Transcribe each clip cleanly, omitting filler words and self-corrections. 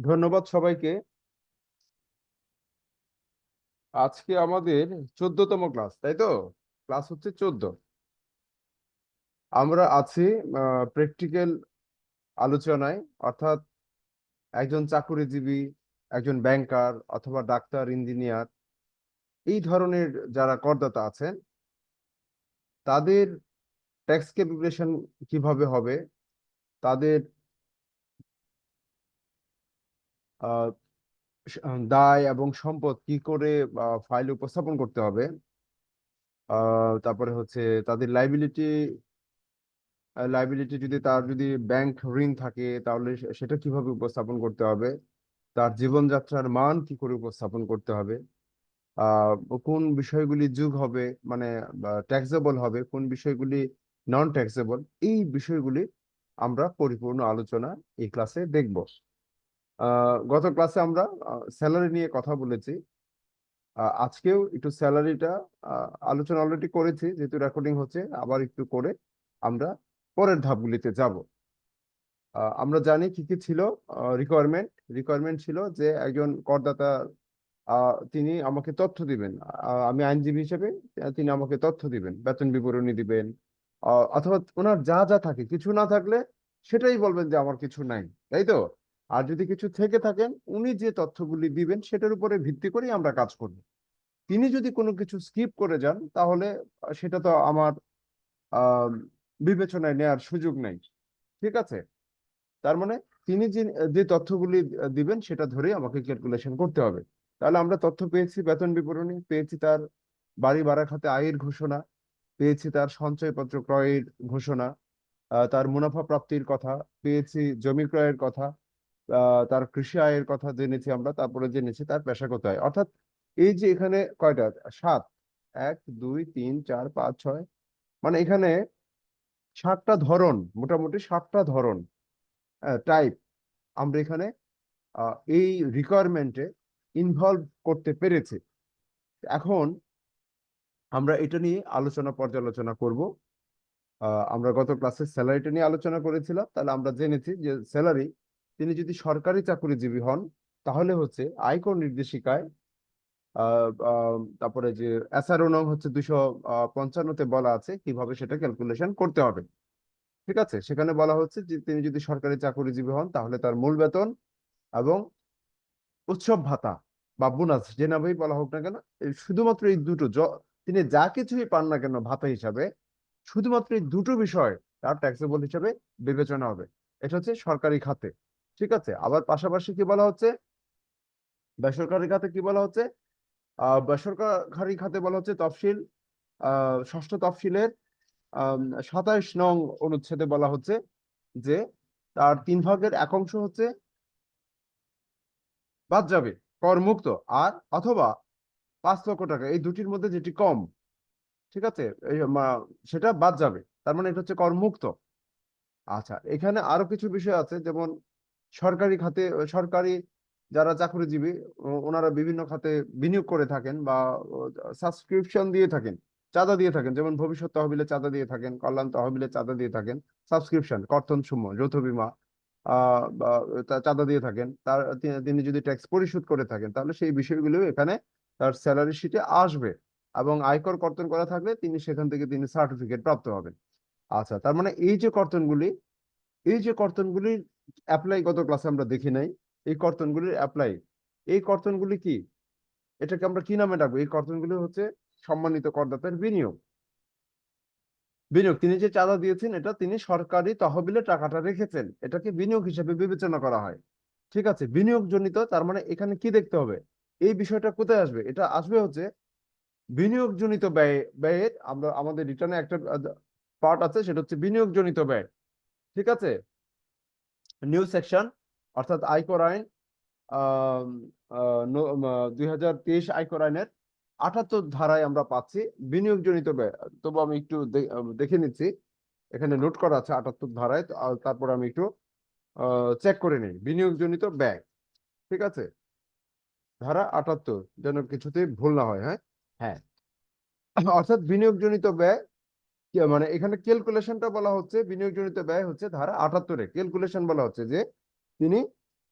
ধন্যবাদ সবাইকে। আজকে আমাদের 14তম ক্লাস, তাই তো? ক্লাস হচ্ছে 14। আমরা আছি প্র্যাকটিক্যাল আলোচনায়, অর্থাৎ একজন চাকুরিজীবী, একজন ব্যাংকার অথবা ডাক্তার, ইঞ্জিনিয়ার, এই ধরনের যারা করদাতা আছেন তাদের ট্যাক্স ক্যালকুলেশন কিভাবে হবে, তাদের আহ, দায় এবং সম্পদ কি করে ফাইলে উপস্থাপন করতে হবে, তারপরে হচ্ছে তাদের লাইবিলিটি লাইবিলিটি যদি তার যদি ব্যাংক ঋণ থাকে তাহলে সেটা কিভাবে উপস্থাপন করতে হবে, তার জীবনযাত্রার মান কি করে উপস্থাপন করতে হবে, আহ কোন বিষয়গুলি যোগ হবে, মানে ট্যাক্সেবল হবে, কোন বিষয়গুলি নন ট্যাক্সেবল, এই বিষয়গুলি আমরা পরিপূর্ণ আলোচনা এই ক্লাসে দেখব। গত ক্লাসে আমরা স্যালারি নিয়ে কথা বলেছি। আজকেও একটু স্যালারিটা আলোচনা অলরেডি করেছি, যেহেতু রেকর্ডিং হচ্ছে, আবার একটু করে আমরা পরের ধাপগুলিতে যাব। আমরা জানি কি কি ছিল রিকোয়ারমেন্ট। রিকোয়ারমেন্ট ছিল যে একজন করদাতা তিনি আমাকে তথ্য দিবেন, আমি আইনজীবী হিসেবে তিনি আমাকে তথ্য দিবেন, বেতন বিবরণী দিবেন, অথবা ওনার যা যা থাকে, কিছু না থাকলে সেটাই বলবেন যে আমার কিছু নাই, তাই তো? আর যদি কিছু থেকে থাকেন উনি যে তথ্যগুলি দিবেন সেটার উপরে ভিত্তি করেই আমরা কাজ করব। তিনি যদি কোনো কিছু স্কিপ করে যান তাহলে সেটা তো আমার আহ বিবেচনায় নেওয়ার সুযোগ নেই। ঠিক আছে? তার মানে তিনি যে যে তথ্যগুলি দিবেন সেটা ধরেই আমাকে ক্যালকুলেশন করতে হবে। তাহলে আমরা তথ্য পেয়েছি, বেতন বিবরণী পেয়েছি, তার বাড়ি ভাড়া খাতে আয়ের ঘোষণা পেয়েছি, তার সঞ্চয়পত্র ক্রয়ের ঘোষণা, তার মুনাফা প্রাপ্তির কথা পেয়েছি, জমি ক্রয়ের কথা, তার কৃষি আয়ের কথা জেনেছি আমরা, তারপরে জেনেছি তার পেশাগত আয়। অর্থাৎ এই যে এখানে কয়টা, 7, 1 2 3 4 5 6, মানে এখানে 7টা ধরন, মোটামুটি 7টা ধরন, টাইপ আমরা এখানে এই রিকোয়ারমেন্টে ইনভলভ করতে পেরেছে। এখন আমরা এটা নিয়ে আলোচনা পর্যালোচনা করব। আমরা গত ক্লাসে স্যালারিটা নিয়ে আলোচনা করেছিলাম, তাহলে আমরা জেনেছি যে স্যালারি, তিনি যদি সরকারি চাকরিজীবী হন তাহলে হচ্ছে আয়কর নির্দেশিকায় তারপরে যে এসআরও নং হচ্ছে 255-তে বলা আছে কিভাবে সেটা ক্যালকুলেশন করতে হবে। ঠিক আছে? সেখানে বলা হচ্ছে যে তিনি যদি সরকারি চাকরিজীবী হন তাহলে তার মূল বেতন এবং উৎসব ভাতা বা বোনাস, যে নামেই বলা হোক না কেন, এই শুধুমাত্র এই দুটো তিনি যা কিছুই পান না কেন ভাতা হিসাবে, শুধুমাত্র এই দুটো বিষয় তার ট্যাক্সেবল হিসাবে বিবেচনা হবে। এটা হচ্ছে সরকারি খাতে। ঠিক আছে? আবার পাশাপাশি কি বলা হচ্ছে, বেসরকারি খাতে কি বলা হচ্ছে? বেসরকারি খাতে বলা হচ্ছে তফসিল, ষষ্ঠ তফসিলের 27 নং অনুচ্ছেদে বলা হচ্ছে যে তার 3 ভাগের 1 অংশ হচ্ছে বাদ যাবে, কর মুক্ত, আর অথবা 5 লক্ষ টাকা, এই দুটির মধ্যে যেটি কম, ঠিক আছে, সেটা বাদ যাবে। তার মানে এটা হচ্ছে কর মুক্ত। আচ্ছা, এখানে আরো কিছু বিষয় আছে, যেমন সরকারি খাতে, সরকারি যারা চাকরিজীবী ওনারা বিভিন্ন খাতে বিনিয়োগ করে থাকেন বা সাবস্ক্রিপশন দিয়ে থাকেন, চাঁদা দিয়ে থাকেন, যেমন ভবিষ্যৎ তহবিলে চাঁদা দিয়ে থাকেন, কল্যাণ তহবিলে চাঁদা দিয়ে থাকেন, সাবস্ক্রিপশন, কর্তন সমূহ, যৌথ বীমা, বা চাঁদা দিয়ে থাকেন, তার তিনি যদি ট্যাক্স পরিশোধ করে থাকেন তাহলে সেই বিষয়গুলো এখানে তার স্যালারি শিটে আসবে, এবং আয়কর কর্তন করা থাকলে তিনি সেখান থেকে তিনি সার্টিফিকেট প্রাপ্ত হবেন। আচ্ছা, তার মানে এই যে কর্তনগুলির অ্যাপ্লাই গত ক্লাসে আমরা দেখি নাই, এই কর্তনগুলির অ্যাপ্লাই, এই কর্তনগুলি কি, এটাকে আমরা কি নামে ডাকবো? এই কর্তনগুলি হচ্ছে সম্মানিত করদাতার বিনিয়োগ। বিনিয়োগ, তিনি যে চাঁদা দিয়েছেন এটা তিনি সরকারি তহবিলে টাকাটা রেখেছেন, এটাকে বিনিয়োগ হিসেবে বিবেচনা করা হয়। ঠিক আছে? বিনিয়োগ জনিত, তার মানে এখানে কি দেখতে হবে, এই বিষয়টা কোথায় আসবে? এটা আসবে হচ্ছে বিনিয়োগ জনিত ব্যয়ের, আমরা আমাদের রিটার্নে একটা পার্ট আছে, সেটা হচ্ছে বিনিয়োগ জনিত ব্যয়। ঠিক আছে? নিউ সেকশন, অর্থাৎ আয়কর আইন 2023 আয়কর আইনের 78 ধারায় আমরা পাচ্ছি বিনিয়োগজনিত ব্যয়। তবু আমি একটু দেখে নিচ্ছি, এখানে নোট করা আছে 78 ধারায়, তারপর আমি একটু চেক করে নিই বিনিয়োগজনিত ব্যয়। ঠিক আছে? ধারা 78, যেন কিছুতেই ভুল না হয়। হ্যাঁ, হ্যাঁ, অর্থাৎ বিনিয়োগজনিত ব্যয়, মানে এখানে ক্যালকুলেশনটা বলা হচ্ছে, বিনিয়োগজনিত ব্যয় হচ্ছে ধারা 78-এ ক্যালকুলেশন বলা হচ্ছে যে তিনি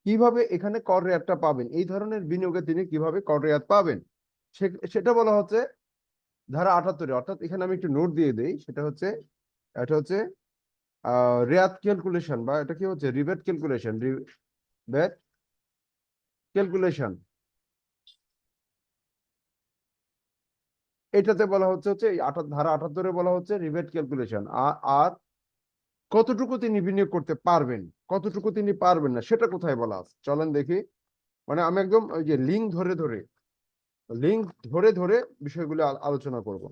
কিভাবে এখানে কর রেয়াতটা পাবেন, এই ধরনের বিনিয়োগে তিনি কিভাবে কর রেয়াত পাবেন সেটা বলা হচ্ছে ধারা 78। অর্থাৎ এখানে আমি একটু নোট দিয়ে দেই, সেটা হচ্ছে এটা হচ্ছে রেয়াত ক্যালকুলেশন, বা এটা কি হচ্ছে রিবেট ক্যালকুলেশন, রিবেট ক্যালকুলেশন। এটাতে বলা হচ্ছে এই ধারা 78-এ বলা হচ্ছে রিবেট ক্যালকুলেশন। আর কতটুকু তিনি বিনিয়োগ করতে পারবেন, কতটুকু তিনি পারবেন না, সেটা কোথায় বলা আছে চলেন দেখি। মানে আমি একদম ওই যে লিঙ্ক ধরে ধরে বিষয়গুলো আলোচনা করব।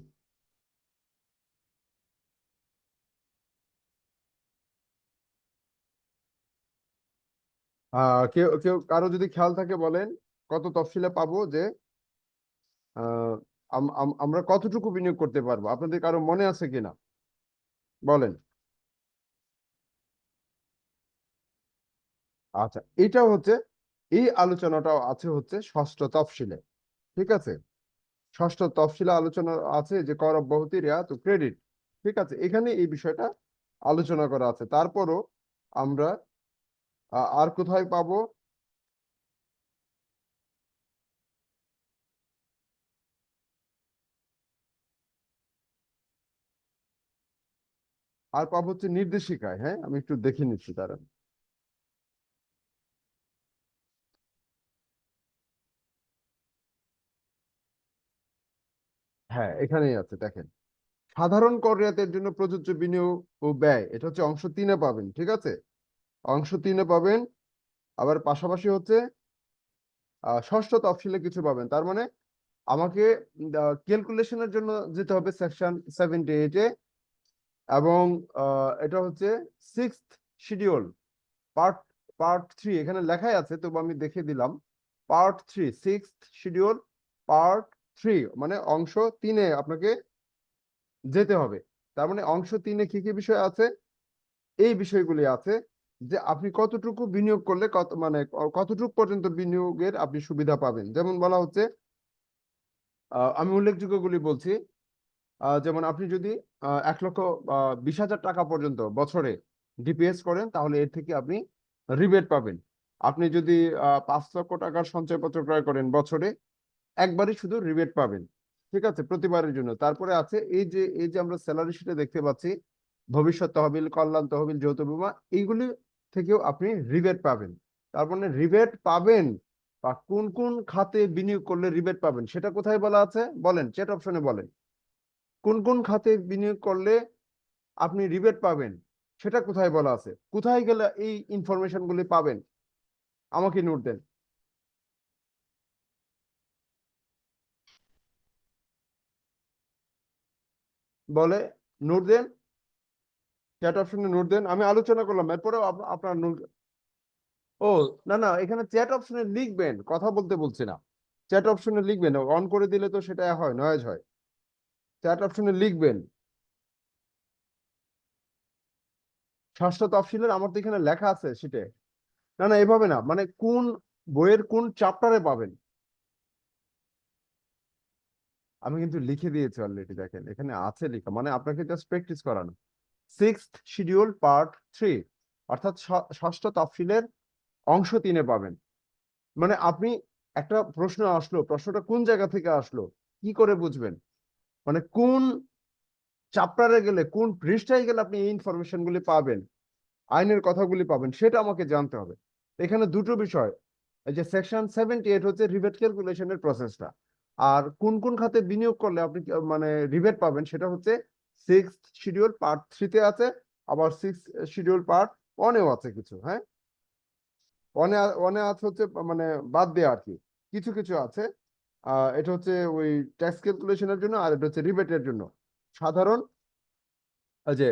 কেউ কেউ কারো যদি খেয়াল থাকে বলেন, কত তফসিলে পাবো যে আহ, আমরা কতটুকু বিনিয়োগ করতে পারবো, আপনাদের কারো মনে আছে কিনা বলেন। আচ্ছা, এটা হচ্ছে এই আলোচনাটাও আছে হচ্ছে ষষ্ঠ তফসিলে। ঠিক আছে, ষষ্ঠ তফসিলে আলোচনা আছে যে কর অব্যাহতি রেয়াত ও ক্রেডিট। ঠিক আছে, এখানে এই বিষয়টা আলোচনা করা আছে। তারপরও আমরা আর কোথায় পাবো, আর পাবো হচ্ছে নির্দেশিকায়। হ্যাঁ, আমি একটু দেখে নিচ্ছি তারা। হ্যাঁ, এখানেই আছে দেখেন, সাধারণ কর রেয়াতের জন্য প্রযোজ্য বিনিয়োগ ও ব্যয়, এটা হচ্ছে অংশ 3-এ পাবেন। ঠিক আছে, অংশ 3-এ পাবেন। আবার পাশাপাশি হচ্ছে ষষ্ঠ তফসিলে কিছু পাবেন। তার মানে আমাকে ক্যালকুলেশনের জন্য যেতে হবে সেকশন 78-এ, এবং এটা হচ্ছে সিক্সথ শিডিউল পার্ট পার্ট 3, এখানে লেখাই আছে, তবু আমি দেখে দিলাম। পার্ট 3, সিক্সথ শিডিউল পার্ট 3, মানে অংশ 3-এ আপনাকে যেতে হবে। তার মানে অংশ 3-এ কি কি বিষয় আছে, এই বিষয়গুলি আছে যে আপনি কতটুকু বিনিয়োগ করলে কত, মানে কতটুকু পর্যন্ত বিনিয়োগের আপনি সুবিধা পাবেন। যেমন বলা হচ্ছে, আমি উল্লেখযোগ্যগুলি বলছি। যেমন আপনি যদি 1,20,000 টাকা পর্যন্ত বছরে ডিপিএস করেন, তাহলে এর থেকে আপনি রিবেট পাবেন। আপনি যদি 5 লক্ষ টাকার সঞ্চয়পত্র ক্রয় করেন বছরে, একবারই শুধু রিবেট পাবেন। ঠিক আছে, প্রতিবারের জন্য। তারপরে আছে এই যে আমরা স্যালারি শিটে দেখতে পাচ্ছি, ভবিষ্যৎ তহবিল, কল্যাণ তহবিল, যৌথ বিমা, এইগুলি থেকেও আপনি রিবেট পাবেন। তার মানে রিবেট পাবেন, বা কোন কোন খাতে বিনিয়োগ করলে রিবেট পাবেন সেটা কোথায় বলা আছে বলেন, চ্যাট অপশনে বলেন। কোন কোন খাতে বিনিয়োগ করলে আপনি রিবেট পাবেন সেটা কোথায় বলা আছে, কোথায় গেলে এই ইনফরমেশন গুলি পাবেন, আমাকে নোট দেন। বলে নোট দেন, চ্যাট অপশনে নোট দেন। আমি আলোচনা করলাম, এরপরেও আপনার নোট। ও, না না, এখানে চ্যাট অপশনে লিখবেন, কথা বলতে বলছি না। চ্যাট অপশনে লিখবেন, অন করে দিলে তো সেটা হয়, নয়েজ হয়। চ্যাট অপশনে লিখবেন। ষষ্ঠ তফসিলের আমার তো এখানে লেখা আছে সেটা। না না, এভাবে না, মানে কোন বইয়ের কোন চ্যাপ্টারে পাবেন। আমি কিন্তু লিখে দিয়েছি অলরেডি, দেখেন এখানে আছে লেখা, মানে আপনাকে জাস্ট প্র্যাকটিস করানো। সিক্সথ শিডিউল পার্ট 3, অর্থাৎ ষষ্ঠ তফসিলের অংশ 3-এ পাবেন। মানে আপনি একটা প্রশ্ন আসলো, প্রশ্নটা কোন জায়গা থেকে আসলো, কি করে বুঝবেন, মানে কোন চ্যাপ্টারে গেলে, কোন পৃষ্ঠায় গেলে আপনি এই ইনফরমেশন গুলি পাবেন, আইনের কথাগুলি পাবেন, সেটা আমাকে জানতে হবে। এখানে দুটো বিষয়, এই যে সেকশন 78 হচ্ছে রিবেট ক্যালকুলেশনের প্রসেসটা, আর কোন কোন খাতে বিনিয়োগ করলে আপনি মানে রিবেট পাবেন সেটা হচ্ছে সিক্সথ শিডিউল পার্ট 3-তে আছে। আবার সিক্স শিডিউল পার্ট 1-এও আছে কিছু। হ্যাঁ, ওয়ানে ওয়ানে আছে হচ্ছে মানে বাদ দেয়া আর কি, কিছু কিছু আছে। এটা হচ্ছে ওই ট্যাক্স ক্যালকুলেশনের জন্য, আর এটা হচ্ছে রিবেটের জন্য। সাধারণ যে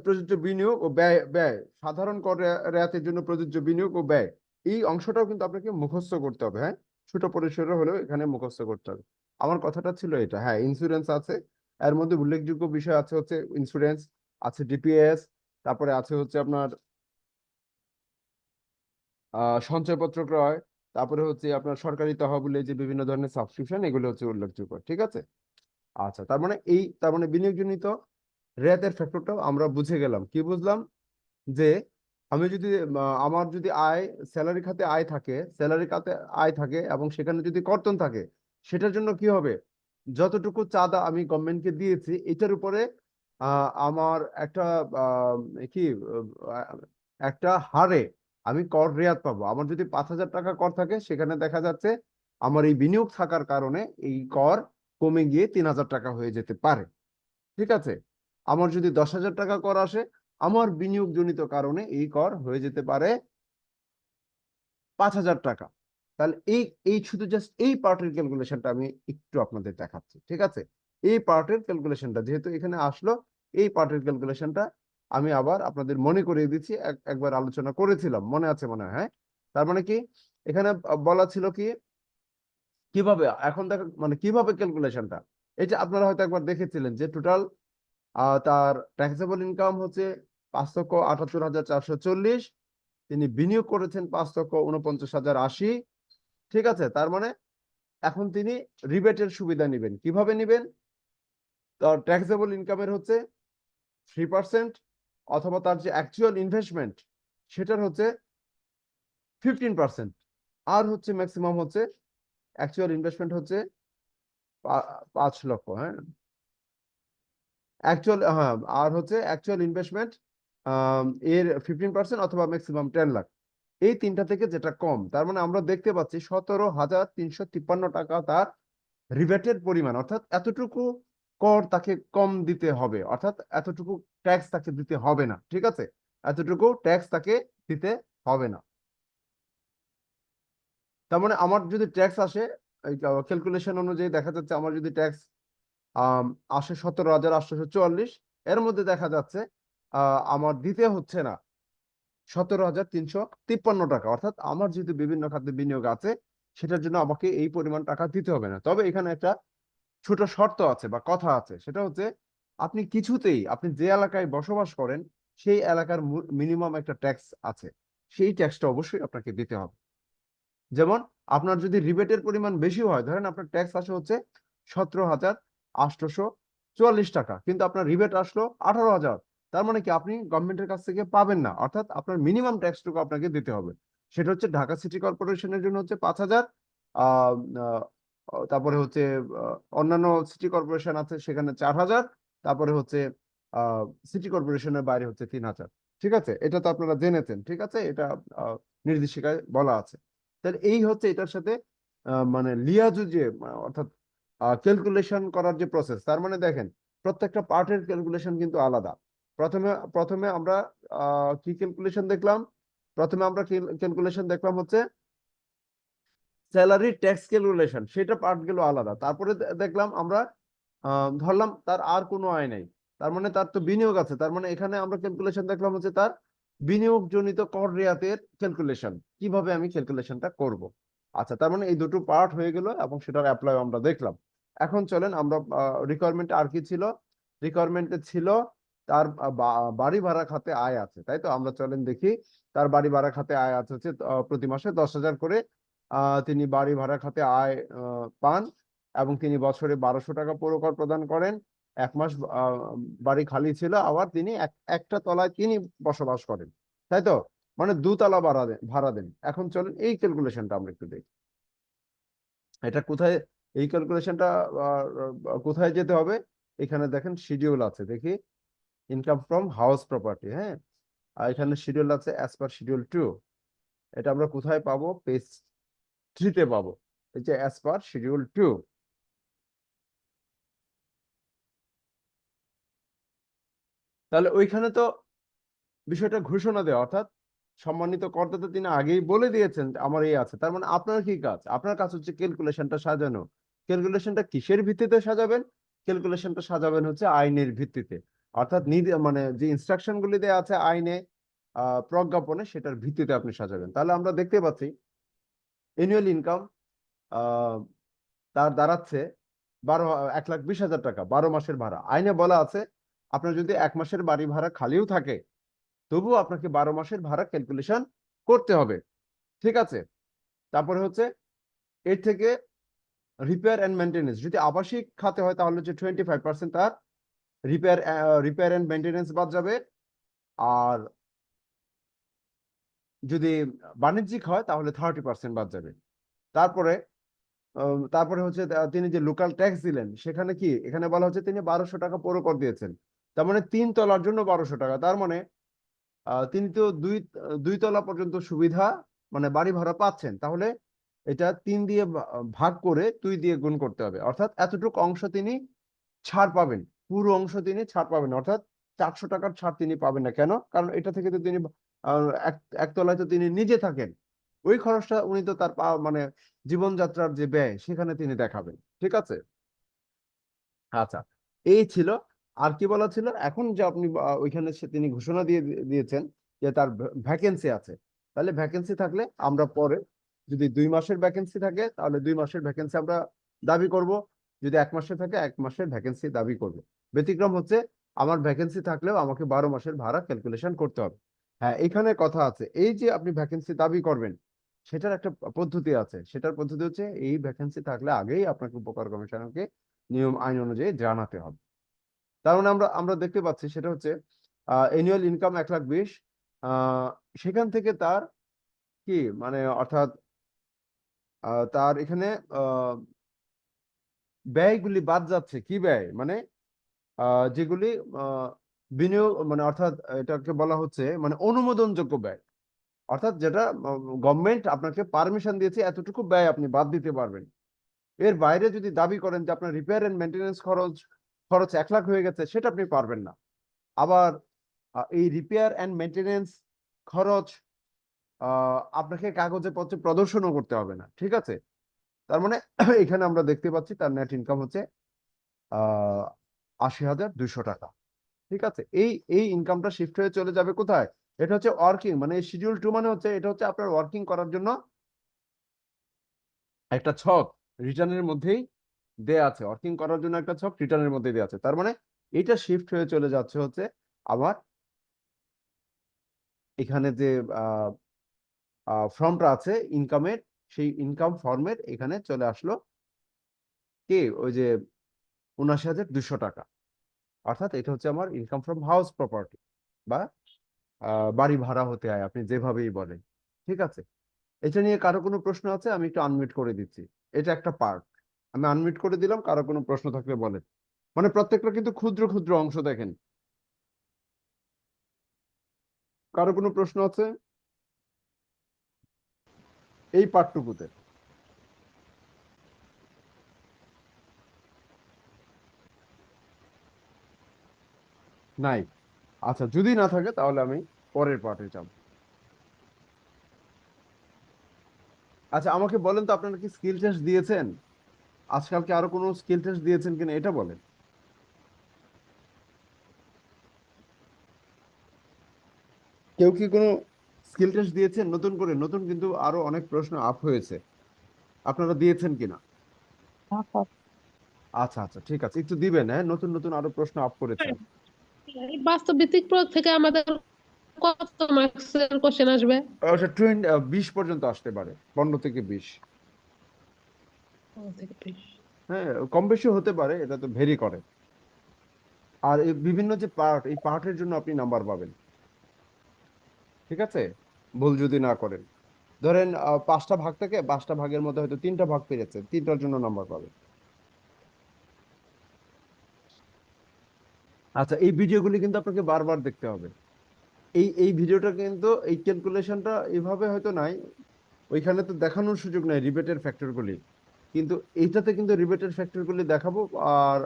প্রযোজ্য বিনিয়োগ ও ব্যয় ব্যয় সাধারণ কর রেয়াতের জন্য প্রযোজ্য বিনিয়োগ ও ব্যয়, এই অংশটাও কিন্তু আপনাকে মুখস্থ করতে হবে। হ্যাঁ, ছোট পরিসরে হলেও এখানে মুখস্থ করতে হবে। আমার কথাটা ছিল এটা। হ্যাঁ, ইন্স্যুরেন্স আছে, এর মধ্যে উল্লেখযোগ্য বিষয় আছে হচ্ছে ইন্স্যুরেন্স, আছে ডিপিএস, তারপরে আছে হচ্ছে আপনার সঞ্চয়পত্র ক্রয়, তারপরে হচ্ছে আপনার সরকারি তহবিলে যে বিভিন্ন ধরনের সাবস্ক্রিপশন, এগুলো হচ্ছে উল্লেখযোগ্য। ঠিক আছে, আচ্ছা, তার মানে বিনিয়োগজনিত রেয়াতের ফ্যাক্টরটাও আমরা বুঝে গেলাম। কি বুঝলাম, যে আমি যদি আমার যদি আয়, স্যালারি খাতে আয় থাকে, স্যালারি খাতে আয় থাকে এবং সেখানে যদি কর্তন থাকে, সেটার জন্য কি হবে, যতটুকু চাঁদা আমি গভর্নমেন্টকে দিয়েছি এটার উপরে আমার একটা কি আহ, একটা হারে আমি কর রেয়াত পাবো। আমার যদি 5,000 টাকা কর থাকে, সেখানে দেখা যাচ্ছে আমার এই বিনিয়োগ থাকার কারণে এই কর কমে গিয়ে 3,000 টাকা হয়ে যেতে পারে। ঠিক আছে। আমার যদি 10,000 টাকা কর আসে, আমার বিনিয়োগ জনিত কারণে এই কর হয়ে যেতে পারে 5,000 টাকা। তাহলে এই এই শুধু জাস্ট এই পার্টের ক্যালকুলেশনটা আমি একটু আপনাদের দেখাচ্ছি। ঠিক আছে। এই পার্টের ক্যালকুলেশনটা যেহেতু এখানে আসলো, এই পার্টের ক্যালকুলেশনটা আমি আবার আপনাদের মনে করিয়ে দিচ্ছি, একবার আলোচনা করেছিলাম, মনে আছে মনে হয়, হ্যাঁ। তার মানে কি, এখানে বলা ছিল কি, কিভাবে এখন দেখা মানে কিভাবে ক্যালকুলেশনটা, এই যে আপনারা হয়তো একবার দেখেছিলেন যে টোটাল তার ট্যাক্সেবল ইনকাম হচ্ছে 5,78,440। তিনি বিনিয়োগ করেছেন 5,49,080। ঠিক আছে। তার মানে এখন তিনি রিবেটের সুবিধা নেবেন। কিভাবে নেবেন, তার ট্যাক্সেবল ইনকামের হচ্ছে 3%, অথবা তার যে অ্যাকচুয়াল ইনভেস্টমেন্ট সেটার হচ্ছে 15%। আর হচ্ছে ম্যাক্সিমাম হচ্ছে অ্যাকচুয়াল ইনভেস্টমেন্ট হচ্ছে 5 লক্ষ, হ্যাঁ অ্যাকচুয়াল, হ্যাঁ, আর হচ্ছে অ্যাকচুয়াল ইনভেস্টমেন্ট এর 15% অথবা ম্যাক্সিমাম 10 লাখ। এই তিনটা থেকে যেটা কম, তার মানে আমরা দেখতে পাচ্ছি 17,353 টাকা তার রিবেটের পরিমাণ, অর্থাৎ এতটুকু কর তাকে কম দিতে হবে, অর্থাৎ এতটুকু ট্যাক্স তাকে দিতে হবে না। ঠিক আছে। এতটুকু ট্যাক্স তাকে দিতে হবে না। তার মানে আমার যদি ট্যাক্স আসে, ক্যালকুলেশন অনুযায়ী দেখা যাচ্ছে আমার যদি ট্যাক্স আম, আসে 17,844, এর মধ্যে দেখা যাচ্ছে আমার দিতে হচ্ছে না 17,353 টাকা। অর্থাৎ আমার যেহেতু বিভিন্ন খাতে বিনিয়োগ আছে, সেটার জন্য আমাকে এই পরিমাণ টাকা দিতে হবে না। তবে এখানে একটা ছোট শর্ত আছে বা কথা আছে, সেটা হচ্ছে আপনি কিছুতেই, আপনি যে এলাকায় বসবাস করেন সেই এলাকার মিনিমাম একটা ট্যাক্স আছে, সেই ট্যাক্সটা অবশ্যই আপনাকে দিতে হবে। যেমন আপনার যদি রিবেটের পরিমাণ বেশি হয়, ধরেন আপনার ট্যাক্স আসে হচ্ছে 17,844 টাকা, কিন্তু আপনার রিবেট আসলো 18,000, তার মানে কি আপনি গভর্নমেন্টের কাছ থেকে পাবেন না, অর্থাৎ আপনার মিনিমাম ট্যাক্সটুকু আপনাকে দিতে হবে। সেটা হচ্ছে ঢাকা সিটি কর্পোরেশনের জন্য হচ্ছে 5,000, আহ তারপরে হচ্ছে অন্যান্য সিটি কর্পোরেশন আছে সেখানে 4,000, তারপরে হচ্ছে সিটি কর্পোরেশনের বাইরে হচ্ছে 3,000। ঠিক আছে, এটা তো আপনারা জেনেছেন। ঠিক আছে, এটা নির্দেশিকায় বলা আছে। তাহলে এই হচ্ছে এটার সাথে মানে লিয়াজু যে অর্থাৎ ক্যালকুলেশন করার যে প্রসেস, তার মানে দেখেন প্রত্যেকটা পার্টের ক্যালকুলেশন কিন্তু আলাদা। প্রথমে প্রথমে আমরা কি ক্যালকুলেশন দেখলাম, প্রথমে আমরা ক্যালকুলেশন দেখলাম হচ্ছে স্যালারি ট্যাক্স ক্যালকুলেশন, সেটা পার্ট গুলো আলাদা। তারপরে দেখলাম আমরা ধরলাম তার আর কোনো আয় নাই, তার মানে তার তো বিনিয়োগ আছে, তার মানে এখানে আমরা ক্যালকুলেশন দেখলাম হচ্ছে তার বিনিয়োগ জনিত কর রেয়াতের ক্যালকুলেশন, কিভাবে আমি ক্যালকুলেশনটা করব। আচ্ছা, তার মানে এই দুটো পার্ট হয়ে গেল এবং সেটার অ্যাপ্লাই আমরা দেখলাম। এখন চলেন আমরা রিকোয়ারমেন্ট আর কি ছিল, রিকোয়ারমেন্টে ছিল তার বাড়ি ভাড়া খাতে আয় আছে, তাই তো। আমরা চলেন দেখি, তার বাড়ি ভাড়া খাতে আয় আছে হচ্ছে প্রতি মাসে 10,000 করে তিনি বাড়ি ভাড়া খাতে আয় পান, এবং তিনি বছরে 1,200 টাকা পৌরকর প্রদান করেন। 1 মাস বাড়ি খালি ছিল, আবার তিনি একটা তলায় তিনি বসবাস করেন, তাই তো। মানে দুতলা ভাড়া দেন। এখন চলেন এই ক্যালকুলেশনটা আমরা একটু দেখি। এটা কোথায়, এই ক্যালকুলেশনটা কোথায় যেতে হবে, এখানে দেখেন শিডিউল আছে, দেখি ইনকাম ফ্রম হাউস প্রপার্টি, হ্যাঁ। আর এখানে শিডিউল আছে অ্যাজ পার শিডিউল 2। এটা আমরা কোথায় পাবো, পেজ 3-তে পাবো, এই যে অ্যাজ পার শিডিউল 2। তাহলে ওইখানে তো বিষয়টা ঘোষণা দেওয়া, অর্থাৎ সম্মানিত করদাতা তিনি আগেই বলে দিয়েছেন যে আমার এই আছে। তার মানে আপনার কি কাজ, আপনার কাজ হচ্ছে ক্যালকুলেশনটা সাজানো। ক্যালকুলেশনটা কিসের ভিত্তিতে সাজাবেন, ক্যালকুলেশনটা সাজাবেন হচ্ছে আইনের ভিত্তিতে, অর্থাৎ মানে যে ইনস্ট্রাকশন গুলি দেওয়া আছে আইনে, প্রজ্ঞাপনে, সেটার ভিত্তিতে আপনি সাজাবেন। তাহলে আমরা দেখতে পাচ্ছি অ্যানুয়াল ইনকাম তার দাঁড়াচ্ছে 1,20,000 টাকা, 12 মাসের ভাড়া। আইনে বলা আছে আপনার যদি 1 মাসের বাড়ি ভাড়া খালিও থাকে, তবুও আপনাকে 12 মাসের ভাড়া ক্যালকুলেশন করতে হবে। ঠিক আছে। তারপরে হচ্ছে এর থেকে রিপেয়ার অ্যান্ড মেনটেনেন্স, যদি আবাসিক খাতে হয় তাহলে হচ্ছে 25% তার রিপেয়ার অ্যান্ড মেনটেনেন্স বাদ যাবে। আর যদি বাণিজ্যিক হয় তাহলে 30% বাদ যাবে। তারপরে তারপরে হচ্ছে তিনি যে লোকাল ট্যাক্স দিলেন সেখানে কি এখানে বলা হচ্ছে তিনি 1200 টাকা পৌর কর দিয়েছেন, তার মানে 3 তলার জন্য 1200 টাকা। তার মানে তিনি তো দুই তলা পর্যন্ত সুবিধা মানে বাড়ি ভাড়া পাচ্ছেন। তাহলে এটা 3 দিয়ে ভাগ করে 2 দিয়ে গুণ করতে হবে, অর্থাৎ এতটুকু অংশ তিনি ছাড় পাবেন, পুরো অংশ তিনি ছাড় পাবেন, অর্থাৎ 400 টাকার ছাড় তিনি পাবেন না। কেন? কারণ এটা থেকে তো তিনি একতলায় তো তিনি নিজে থাকেন, ওই খরচটা উনি তো তার মানে জীবনযাত্রার যে ব্যয় সেখানে তিনি দেখাবেন। ঠিক আছে, আচ্ছা, এই ছিল। আর কি বলা ছিল এখন যে আপনি ওইখানে তিনি ঘোষণা দিয়েছেন যে তার ভ্যাকেন্সি আছে, তাহলে ভ্যাকেন্সি থাকলে আমরা পরে যদি 2 মাসের ভ্যাকেন্সি থাকে তাহলে 2 মাসের ভ্যাকেন্সি আমরা দাবি করব, যদি 1 মাসে থাকে 1 মাসের ভ্যাকেন্সি দাবি করব। ব্যতিক্রম হচ্ছে আমার ভ্যাকেন্সি থাকলেও আমাকে 12 মাসের ভাড়া ক্যালকুলেশন করতে হবে। হ্যাঁ, এখানে কথা আছে, এই যে আপনি ভ্যাকেন্সি দাবি করবেন সেটার একটা পদ্ধতি আছে। সেটার পদ্ধতি হচ্ছে এই ভ্যাকেন্সি থাকলে আগেই আপনাকে উপকার কমিশনকে নিয়ম আইন অনুযায়ী জানাতে হবে। তার মানে আমরা আমরা দেখতে পাচ্ছি সেটা হচ্ছে অ্যানুয়াল ইনকাম 1,20,000, সেখান থেকে তার কি মানে অর্থাৎ তার এখানে আহ, ব্যয়গুলি বাদ যাচ্ছে। কি ব্যয়? মানে যেগুলি বিনিয়োগ মানে অর্থাৎ এটাকে বলা হচ্ছে মানে অনুমোদনযোগ্য ব্যয়, অর্থাৎ যেটা গভর্নমেন্ট আপনাকে পারমিশন দিয়েছে এতটুকু ব্যয় আপনি বাদ দিতে পারবেন। এর বাইরে যদি দাবি করেন যে আপনার রিপেয়ার এন্ড মেনটেন্যান্স খরচ খরচ 1 লাখ হয়ে গেছে, সেটা আপনি পারবেন না। আবার এই রিপেয়ার এন্ড মেনটেনেন্স খরচ আপনাকে কাগজে পত্রে প্রদর্শনও করতে হবে না। ঠিক আছে, তার মানে এখানে আমরা দেখতে পাচ্ছি তার নেট ইনকাম হচ্ছে 80,200 টাকা। ঠিক আছে, এই এই ইনকামটা শিফট হয়ে চলে যাবে কোথায়? এটা হচ্ছে ওয়ার্কিং মানে শিডিউল 2, মানে হচ্ছে এটা হচ্ছে আপনার ওয়ার্কিং করার জন্য একটা ছক রিটার্নের মধ্যেই দেয়া আছে, ওয়ার্কিং করার জন্য একটা ছক রিটার্নের মধ্যে দেয়া আছে। তার মানে এটা শিফট হয়ে চলে যাচ্ছে হচ্ছে আমার এখানে যে ফর্মটা আছে ইনকামের, সেই ইনকাম ফর্মের এখানে চলে আসলো কি ওই যে 79,200 টাকা। অর্থাৎ এটা হচ্ছে আমার ইনকাম ফ্রম হাউস প্রপার্টি বা বাড়ি ভাড়া হতে হয়, আপনি যেভাবেই বলেন। ঠিক আছে, এটা নিয়ে কারো কোনো প্রশ্ন আছে? আমি একটু আনমিউট করে দিচ্ছি, এটা একটা পার্ট, আমি আনমিউট করে দিলাম, কারো কোনো প্রশ্ন থাকলে বলেন। মানে প্রত্যেকটা কিন্তু ক্ষুদ্র ক্ষুদ্র অংশ, দেখেন। কারো কোনো প্রশ্ন আছে এই পার্টটুকুতে? নাই? আচ্ছা, যদি না থাকে তাহলে আমি পরের পার্টে যাব। আচ্ছা, আমাকে বলেন তো আপনারা কি স্কিল টেস্ট দিয়েছেন? আজকালকে আরো কোনো স্কিল টেস্ট দিয়েছেন কিনা এটা বলেন। কেউ কি কোনো স্কিল টেস্ট দিয়েছেন নতুন করে? নতুন কিন্তু আরো অনেক প্রশ্ন আপ হয়েছে, আপনারা দিয়েছেন কিনা? আচ্ছা আচ্ছা, ঠিক আছে, একটু দিবেন। হ্যাঁ, নতুন নতুন আরো প্রশ্ন আপ করেছেন। এই বাস্তবভিত্তিক প্রয়োগ থেকে আমাদের কত মার্কসের কোশ্চেন আসবে? ওটা 20 পর্যন্ত আসতে পারে, 15 থেকে 20। 15 থেকে 20? হ্যাঁ, কম বেশি হতে পারে, এটা তো ভেরি করে। আর এই বিভিন্ন যে পার্ট, এই পার্টের জন্য আপনি নাম্বার পাবেন। ঠিক আছে, ভুল যদি না করেন, ধরেন 5টা ভাগ থেকে 5টা ভাগের মধ্যে হয়তো 3টা ভাগ পেরেছে, 3টার জন্য নাম্বার পাবেন। আচ্ছা, এই ভিডিওগুলি কিন্তু আপনাকে বারবার দেখতে হবে। এই ভিডিওটা কিন্তু এই ক্যালকুলেশনটা এইভাবে হয়তো নাই, ওইখানে তো দেখানোর সুযোগ নাই রিবেটের ফ্যাক্টরগুলি, কিন্তু এইটাতে কিন্তু রিবেটের ফ্যাক্টরগুলি দেখাবো। আর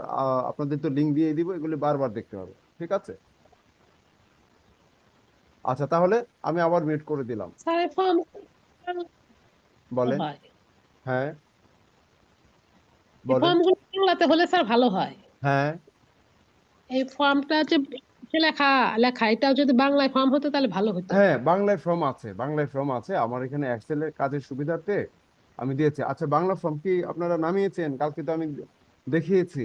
আপনাদের তো লিঙ্ক দিয়ে দিব, এগুলি বারবার দেখতে হবে। ঠিক আছে, আচ্ছা, তাহলে আমি আবার মিউট করে দিলাম। স্যার ফর্ম বলেন। হয়, হ্যাঁ, এই বলেন। ফর্মগুলো বাংলাতে হলে স্যার ভালো হয়। হ্যাঁ, এই ফর্মটা যে লেখা লেখা এটাও যদি বাংলায় ফর্ম হতো তাহলে ভালো হতো। হ্যাঁ, বাংলায় ফর্ম আছে, বাংলায় ফর্ম আছে আমার এখানে এক্সেলের কাজের সুবিধার্থে আমি দিয়েছি। আচ্ছা, বাংলা ফর্ম কি আপনারা নামিয়েছেন? কালকে তো আমি দেখিয়েছি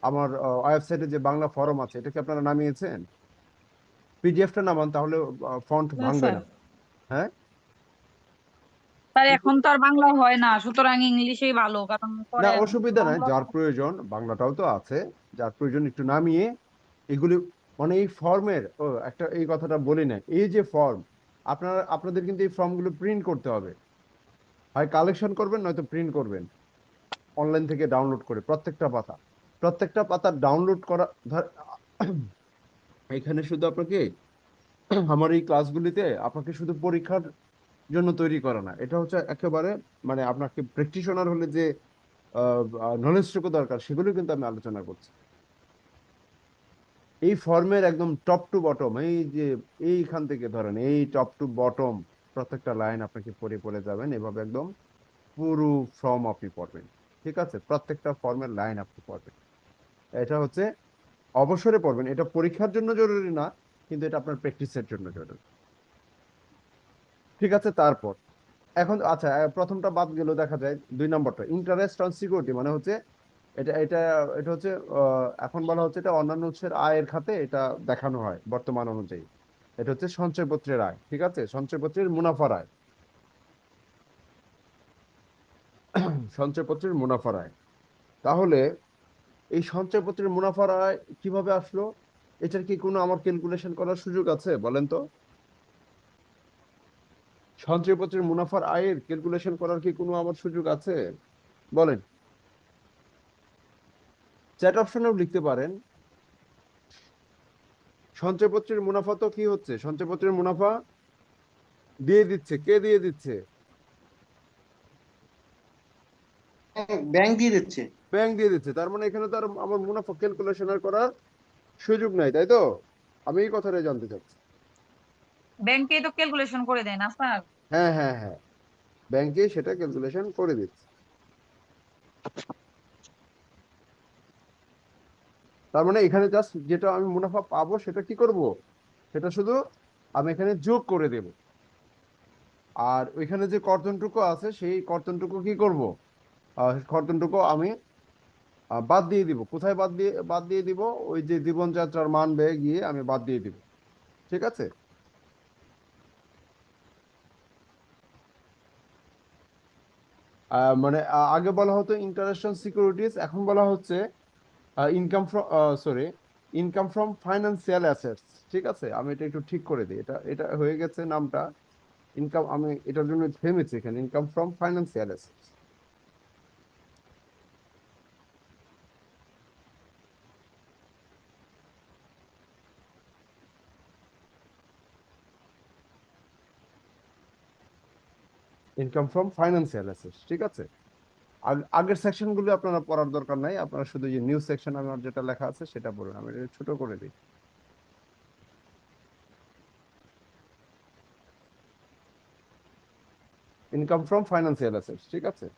আমার ওয়েবসাইটে যে বাংলা ফর্ম আছে, এটা কি আপনারা নামিয়েছেন? পিডিএফটা নামান, তাহলে ফন্ট না ভাঙবে স্যার, না। হ্যাঁ, স্যার এখন তো আর বাংলা হয় না, সুতরাং ইংলিশেই ভালো, কারণ না পরে অসুবিধা নাই, বাংলা। যার প্রয়োজন বাংলাটাও তো আছে, যার প্রয়োজন একটু নামিয়ে এগুলি মানে এই ফর্মের একটা এই কথাটা বলি না, এই যে ফর্ম, আপনাদের কিন্তু এই ফর্মগুলো প্রিন্ট করতে হবে, হয় কালেকশন করবেন নয়তো প্রিন্ট করবেন অনলাইন থেকে ডাউনলোড করে। প্রত্যেকটা পাতা ডাউনলোড করা এখানে শুধু আপনাকে আমার এই ক্লাসগুলিতে আপনাকে শুধু পরীক্ষার জন্য তৈরি করা না, এটা হচ্ছে একেবারে মানে আপনাকে প্র্যাকটিশনার হলে যে নলেজটুকু দরকার সেগুলো কিন্তু আমি আলোচনা করছি। এই ফর্মের একদম টপ টু বটম, এই যে এইখান থেকে ধরেন এই টপ টু বটম প্রত্যেকটা লাইন আপনাকে পড়ে পড়ে যাবেন, এভাবে একদম পুরো ফর্ম আপনি পড়বেন। ঠিক আছে, প্রত্যেকটা ফর্মের লাইন আপনি পড়বেন। এটা হচ্ছে অবসরে পড়বেন, এটা পরীক্ষার জন্য জরুরি না, কিন্তু এটা আপনার প্র্যাকটিসের জন্য জরুরি। ঠিক আছে, তারপর এখন আচ্ছা প্রথমটা বাদ গেল, দেখা যায় 2 নম্বরটা ইন্টারেস্ট অন সিকিউরিটি, মানে হচ্ছে এটা এটা এটা হচ্ছে এখন বলা হচ্ছে এটা অন্যান্য উৎসের আয়ের খাতে এটা দেখানো হয় বর্তমান অনুযায়ী। এটা হচ্ছে সঞ্চয়পত্রের আয়। ঠিক আছে, সঞ্চয়পত্রের মুনাফার আয়, সঞ্চয়পত্রের মুনাফার আয়। তাহলে এই সঞ্চয়পত্রের মুনাফার আয় কিভাবে আসলো? এটার কি কোনো আমার ক্যালকুলেশন করার সুযোগ আছে বলেন তো? সঞ্চয়পত্রের মুনাফার আয়ের ক্যালকুলেশন করার কি কোনো আমার সুযোগ আছে বলেন? চ্যাট অপশনেও লিখতে পারেন। সঞ্চয়পত্রের মুনাফা তো কি হচ্ছে, সঞ্চয়পত্রের মুনাফা দিয়ে দিচ্ছে, কে দিয়ে দিচ্ছে? ব্যাংক দিয়ে দিচ্ছে। ব্যাংক দিয়ে দিচ্ছে। তার মানে এখানে তো আর আমার মুনাফা ক্যালকুলেশন করার সুযোগ নাই, তাই তো? আমি এই কথাটাই জানতে চাচ্ছি। ব্যাংকে তো ক্যালকুলেশন করে দেয় না স্যার? হ্যাঁ হ্যাঁ হ্যাঁ, ব্যাংকে সেটা ক্যালকুলেশন করে দিচ্ছে। তার মানে এখানে জাস্ট যেটা আমি মুনাফা পাবো সেটা কি করব, সেটা শুধু আমি এখানে যোগ করে দেব। আর ওইখানে যে কর্তনটুকু আছে সেই কর্তনটুকু কি করব, কর্তনটুকু আমি বাদ দিয়ে দিব। কোথায় বাদ দিয়ে দিব? ওই যে জীবনযাত্রার মান ব্যয় গিয়ে আমি বাদ দিয়ে দিব। ঠিক আছে, মানে আগে বলা হতো ইন্টারেস্ট অন সিকিউরিটিজ, এখন বলা হচ্ছে income from sorry income from financial assets. ঠিক আছে, আমি এটা একটু ঠিক করে দিই, এটা এটা হয়ে গেছে নামটা ইনকাম, আমি এটার জন্য থেমেছি এখানে, income from financial assets. Income from financial assets. ঠিক আছে, আগের সেকশনগুলো আপনারা পড়ার দরকার নাই, আপনারা শুধু যে নিউজ সেকশন আমার যেটা লেখা আছে সেটা পড়ুন। আমি এটা ছোট করে দিই। Income from financial assets. ঠিক আছে,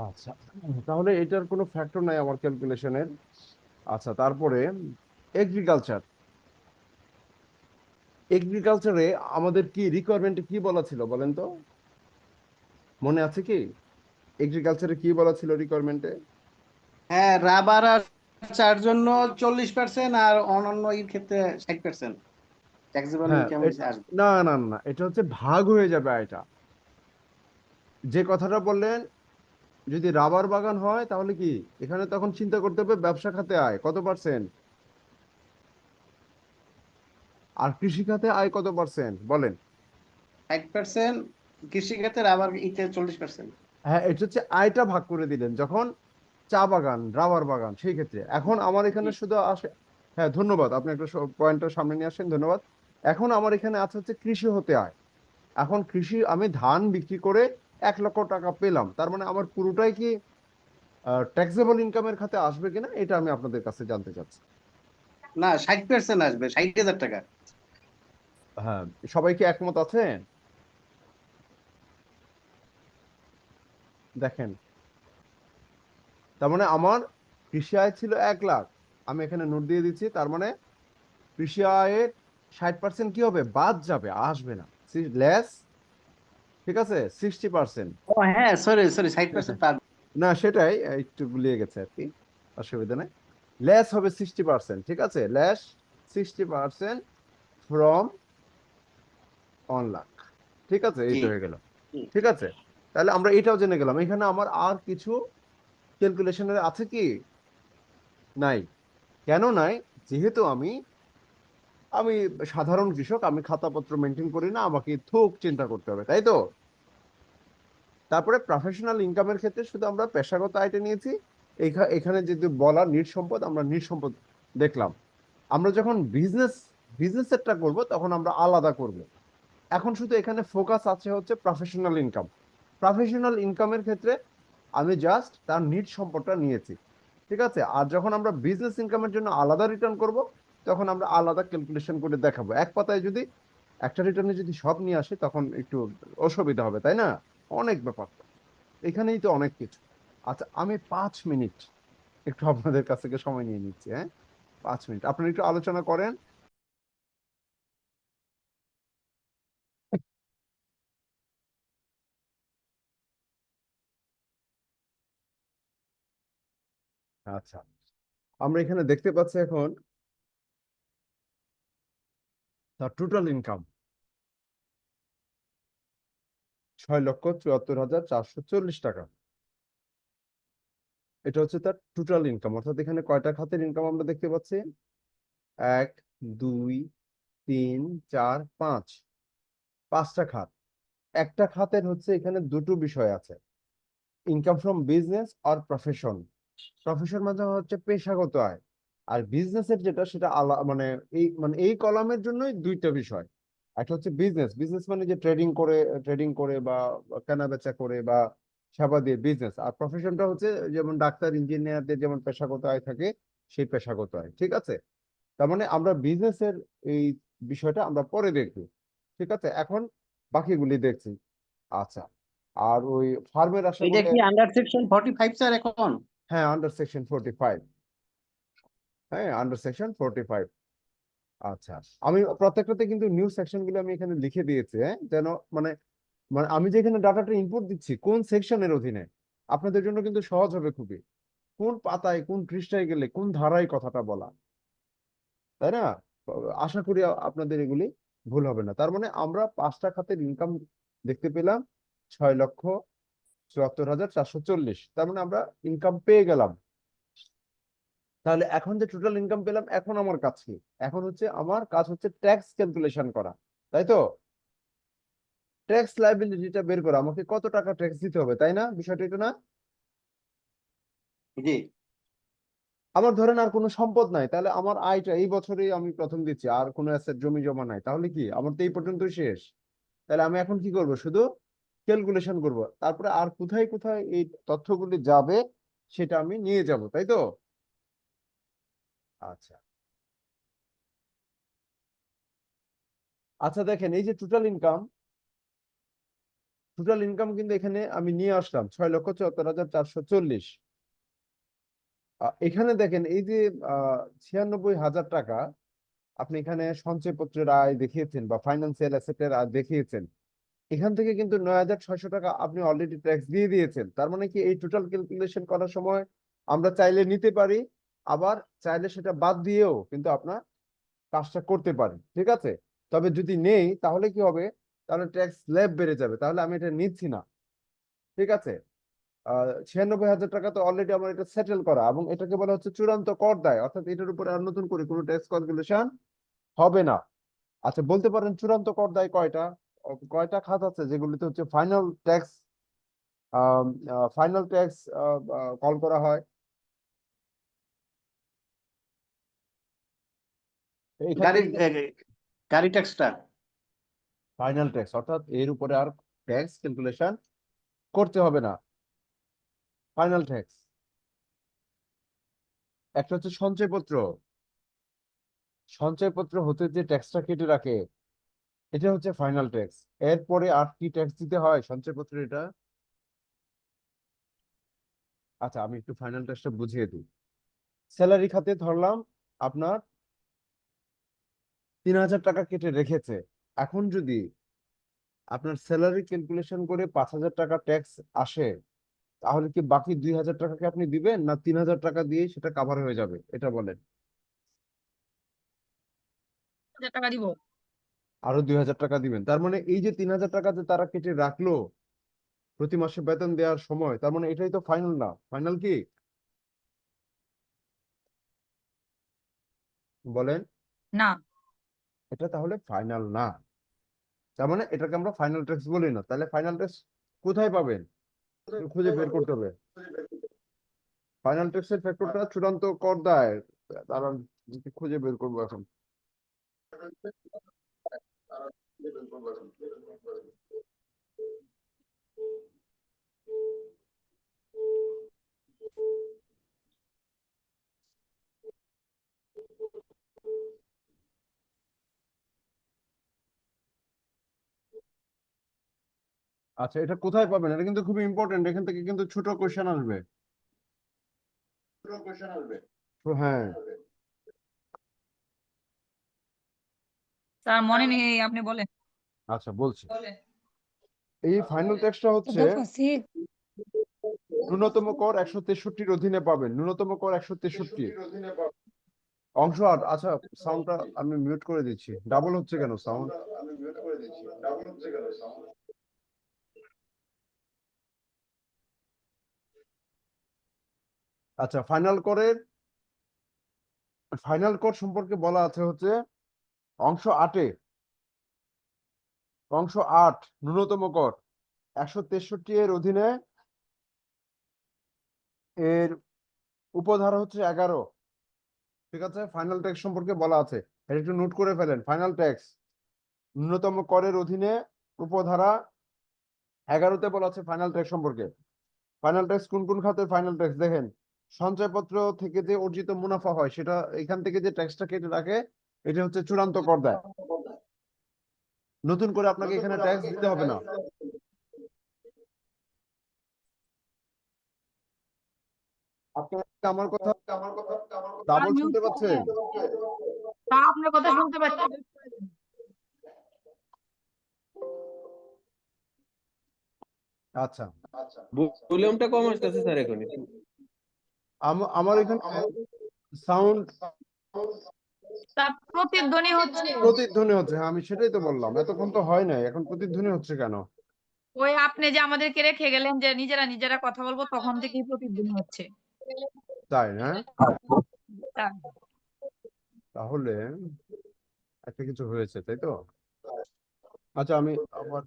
আচ্ছা তাহলে এটার কোনো ফ্যাক্টর নাই আমার ক্যালকুলেশনের। আচ্ছা, তারপরে এগ্রিকালচার। এগ্রিকালচারে আমাদের কি রিকোয়ারমেন্টে কি বলা ছিল বলেন তো, মনে আছে কি? এগ্রিকালচারে কি বলা ছিল রিকোয়ারমেন্টে? হ্যাঁ, রাবার আর চার জন্য 40% আর অন্যান্য এর ক্ষেত্রে 60% ট্যাক্সেবল হ্যাঁ ইনকাম আসবে। না না না, এটা হচ্ছে ভাগ হয়ে যাবে আয়টা। যে কথাটা বললেন, যদি রাবার বাগান হয় তাহলে কি এখানে তখন চিন্তা করতে হবে ব্যবসা খাতে আয় কত পার্সেন্ট, আর কৃষি খাতে আয় কত পার্সেন্ট বলেন? 60% কৃষি ক্ষেত্রে, রাবার ইতে 40%। হ্যাঁ, এটা হচ্ছে আয়টা ভাগ করে দিলেন যখন চা বাগান রাবার বাগান সেই ক্ষেত্রে। এখন আমার এখানে শুধু আসে, হ্যাঁ ধন্যবাদ, আপনি একটা পয়েন্টটা সামনে নিয়ে আসেন, ধন্যবাদ। এখন আমার এখানে আছে হচ্ছে কৃষি হতে আয়। এখন কৃষি আমি ধান বিক্রি করে 1 লক্ষ টাকা পেলাম, তার মানে আমার পুরোটাই কি ট্যাক্সেবল ইনকামের খাতে আসবে কিনা এটা আমি আপনাদের কাছে জানতে চাচ্ছি। না, 60% আসবে, 60,000 টাকা। হ্যাঁ, সবাই কি একমত আছেন? দেখেন, তার মানে আমার কৃষি আয় ছিল 1 লাখ, আমি এখানে নোট দিয়ে দিচ্ছি, তার মানে কৃষি আয়ের 60% কি হবে, বাদ যাবে, আসবে না, লেস। ঠিক আছে, 60%। ও হ্যাঁ, সরি সরি, 60% পাবে। না সেটাই একটু গুলিয়ে গেছে আর কি, অসুবিধা নেই। লেস হবে 60%। ঠিক আছে, লেস 60% ফ্রম 1 লাখ। ঠিক আছে, এই জি তো হয়ে গেল। জি। ঠিক আছে, তাহলে আমরা এটাও জেনে গেলাম। এখানে আমার আর কিছু ক্যালকুলেশনের আছে কি? নাই। কেন নাই? যেহেতু আমি আমি সাধারণ কৃষক, আমি খাতাপত্র মেনটেন করি না, আমাকে থোক চিন্তা করতে হবে, তাই তো? তারপরে প্রফেশনাল ইনকামের ক্ষেত্রে শুধু আমরা পেশাগত আয়টা নিয়েছি। এখানে যদি বলা নিট সম্পদ, আমরা নিট সম্পদ দেখলাম। আমরা যখন বিজনেসেরটা করব তখন আমরা আলাদা করব। এখন শুধু এখানে ফোকাস আছে হচ্ছে প্রফেশনাল ইনকাম। প্রফেশনাল ইনকামের ক্ষেত্রে আমি জাস্ট তার নিট সম্পদটা নিয়েছি। ঠিক আছে, আর যখন আমরা বিজনেস ইনকামের জন্য আলাদা রিটার্ন করব তখন আমরা আলাদা ক্যালকুলেশন করে দেখাবো। এক কথায় যদি একটা রিটার্নে যদি সব নিয়ে আসি তখন একটু অসুবিধা হবে, তাই না? অনেক ব্যাপার তো। এখানেই তো অনেক কিছু। আচ্ছা, আমি 5 মিনিট একটু আপনাদের কাছ থেকে সময় নিয়ে নিচ্ছি। হ্যাঁ, 5 মিনিট আপনারা একটু আলোচনা করেন। আচ্ছা, আমরা এখানে দেখতে পাচ্ছি এখন তার টোটাল ইনকাম 6,74,440 টাকা। এটা হচ্ছে তার টোটাল ইনকাম, অর্থাৎ এখানে কয়টা খাতের ইনকাম আমরা দেখতে পাচ্ছি? 1, 2, 3, 4, 5, 5টা খাত। একটা খাতের হচ্ছে এখানে দুটো বিষয় আছে, ইনকাম ফ্রম বিজনেস আর প্রফেশন। প্রফেশন মানে হচ্ছে পেশাগত আয়, আর বিজনেসের যেটা সেটা এই কলামের জন্যই দুইটা বিষয়। একটা হচ্ছে বিজনেস, বিজনেস মানে যে ট্রেডিং করে বা কেনা বেচা করে বা সেবা দিয়ে বিজনেস। আর প্রফেশনটা হচ্ছে যেমন ডাক্তার ইঞ্জিনিয়ারদের যেমন পেশাগত আয় থাকে, সেই পেশাগত আয়। ঠিক আছে, তার মানে আমরা বিজনেসের এই বিষয়টা আমরা পরে দেখব। ঠিক আছে, এখন বাকিগুলি দেখছি। আচ্ছা, আর ওই ফার্মের আসা এটা বলে। কি আন্ডার সেকশন 45 স্যার এখন? হ্যাঁ, আন্ডার সেকশন 45। হ্যাঁ, আন্ডার সেকশন 45। আচ্ছা, আমি প্রত্যেকটাতে কিন্তু নিউ সেকশন গুলো আমি এখানে লিখে দিয়েছি, হ্যাঁ, যেন মানে মানে আমি যে এখানে ডাটাটা ইনপুট দিচ্ছি কোন সেকশনের অধীনে, আপনাদের জন্য কিন্তু সহজ হবে খুবই। কোন পাতায় কোন পৃষ্ঠায় গেলে কোন ধারায় কথাটা বলা, তাই না? আশা করি আপনাদের এগুলি ভুল হবে না। তার মানে আমরা 5টা খাতের ইনকাম দেখতে পেলাম, 6,74,440। তার মানে আমরা ইনকাম পেয়ে গেলাম। তাহলে এখন যে টোটাল ইনকাম পেলাম, এখন আমার কাজ কি? এখন হচ্ছে আমার কাজ হচ্ছে ট্যাক্স ক্যালকুলেশন করা, তাই তো? ট্যাক্স লাইবিলিটিটা বের করা, আমাকে কত টাকা ট্যাক্স দিতে হবে, তাই না? বিষয়টা এটা না? জি আমার ধরেন আর কোনো সম্পদ নাই, তাহলে আমার আয়টা এই বছরেই আমি প্রথম দিচ্ছি, আর কোনো অ্যাসেট জমি জমা নাই, তাহলে কি আমার তো এই পর্যন্তই শেষ? তাহলে আমি এখন কি করব? শুধু ক্যালকুলেশন করব, তারপরে আর কোথায় কোথায় এই তথ্যগুলি যাবে সেটা আমি নিয়ে যাব, তাই তো? আচ্ছা আচ্ছা, দেখেন এই যে টোটাল ইনকাম কিন্তু এখানে আমি নিয়ে আসলাম 6,74,440। এখানে দেখেন এই যে 96,000 টাকা আপনি এখানে সঞ্চয়পত্রের আয় দেখিয়েছেন বা ফাইন্যান্সিয়াল অ্যাসেটের আয় দেখিয়েছেন। এখান থেকে কিন্তু 9,600 টাকা আপনি অলরেডি ট্যাক্স দিয়ে দিয়েছেন। তার মানে কি এই টোটাল ক্যালকুলেশন করার সময় আমরা চাইলে নিতে পারি, আবার চাইলে সেটা বাদ দিয়েও কিন্তু আপনার কাজটা করতে পারি। ঠিক আছে, তবে যদি নেই তাহলে কি হবে? তাহলে ট্যাক্স স্ল্যাব বেড়ে যাবে, তাহলে আমি এটা নিচ্ছি না। ঠিক আছে, 96,000 টাকা তো অলরেডি আমার এটা সেটেল করা, এবং এটাকে বলা হচ্ছে চূড়ান্ত কর দায়, অর্থাৎ এটার উপরে আর নতুন করে কোনো ট্যাক্স ক্যালকুলেশন হবে না। আচ্ছা, বলতে পারেন চূড়ান্ত কর দায় কয়টা? কয়টা খাত আছে যেগুলিতে হচ্ছে ফাইনাল ট্যাক্স কল করা হয়? এখান গাড়ির থেকে গাড়ি ট্যাক্সটা। ফাইনাল ট্যাক্স, অর্থাৎ এর উপরে আর ট্যাক্স ক্যালকুলেশন করতে হবে না। ফাইনাল ট্যাক্স একটা হচ্ছে সঞ্চয়পত্র। সঞ্চয়পত্র হতে যে ট্যাক্সটা কেটে রাখে এটা হচ্ছে ফাইনাল ট্যাক্স। এরপরে আর কি ট্যাক্স দিতে হয় সঞ্চয়পত্রে এটা? আচ্ছা, আমি একটু ফাইনাল ট্যাক্সটা বুঝিয়ে দিই। স্যালারি খাতে ধরলাম আপনার 3,000 টাকা কেটে রেখেছে। এখন যদি আপনার স্যালারি ক্যালকুলেশন করে 5,000 টাকা ট্যাক্স আসে, তাহলে কি বাকি 2,000 টাকাকে আপনি দিবেন, না 3,000 টাকা দিয়ে সেটা কাভার হয়ে যাবে? এটা বলেন। 1,000 টাকা দিব। আরো 2,000 টাকা দিবেন। তার মানে এই যে 3,000 টাকা যে তারা কেটে রাখলো প্রতি মাসে বেতন দেওয়ার সময়, তার মানে এটাই তো ফাইনাল না। ফাইনাল কি বলেন? না, এটা তাহলে ফাইনাল না। তার মানে এটাকে আমরা ফাইনাল ট্যাক্স বলি না। তাহলে ফাইনাল ট্যাক্স কোথায় পাবেন? খুঁজে বের করতে হবে। ফাইনাল ট্যাক্সের ফ্যাক্টরটা চূড়ান্ত কর দায়, তারা খুঁজে বের করবো এখন। আচ্ছা, এটা কোথায় পাবেন? এটা কিন্তু খুব ইম্পর্টেন্ট। এখান থেকে কিন্তু ছোট কোশ্চেন আসবে। তো হ্যাঁ, স্যার মনে নেই, আপনি বলেন। আচ্ছা বলছি। এই ফাইনাল ট্যাক্সটা হচ্ছে ন্যূনতম কর 163-র অধীনে পাবেন। ন্যূনতম কর 163 অংশ 8। আচ্ছা, সাউন্ডটা আমি মিউট করে দিচ্ছি। ডাবল হচ্ছে কেন সাউন্ড? আচ্ছা, ফাইনাল কর সম্পর্কে বলা আছে হচ্ছে অংশ 8-এ, অংশ 8 ন্যূনতম কর 163 এর অধীনে এর উপধারা হচ্ছে 11। ঠিক আছে, ফাইনাল ট্যাক্স সম্পর্কে বলা আছে, এটা একটু নোট করে ফেলেন। ফাইনাল ট্যাক্স ন্যূনতম করের অধীনে উপধারা 11-তে বলা আছে ফাইনাল ট্যাক্স সম্পর্কে। ফাইনাল ট্যাক্স কোন কোন খাতের ফাইনাল ট্যাক্স দেখেন। সঞ্চয়পত্র থেকে যে অর্জিত মুনাফা হয়, সেটা এখান থেকে যে ট্যাক্সটা কেটে রাখে, এটা হচ্ছে চূড়ান্ত কর দেয়। নতুন করে আপনাকে এখানে ট্যাক্স দিতে হবে না। আপনার আমার কথা স্যার ডাবল মিউট শুনতে পাচ্ছেন? করেন। স্যার আপনার কথা শুনতে পাচ্ছি। আচ্ছা, ভলিউমটা কম আসতেছে স্যার এখন একটু। আমার এখানে সাউন্ড স্যার প্রতিধ্বনি হচ্ছে। প্রতিধ্বনি হচ্ছে। হ্যাঁ, আমি সেটাই তো বললাম, এতক্ষণ তো হয় নাই, এখন প্রতিধ্বনি হচ্ছে কেন? ওই আপনি যে আমাদেরকে রেখে গেলেন যে নিজেরা নিজেরা কথা বলবো, তখন থেকেই প্রতিধ্বনি হচ্ছে। তাই না? স্যার, তাহলে একটা কিছু হয়েছে, তাই তো? আচ্ছা, আমি আবার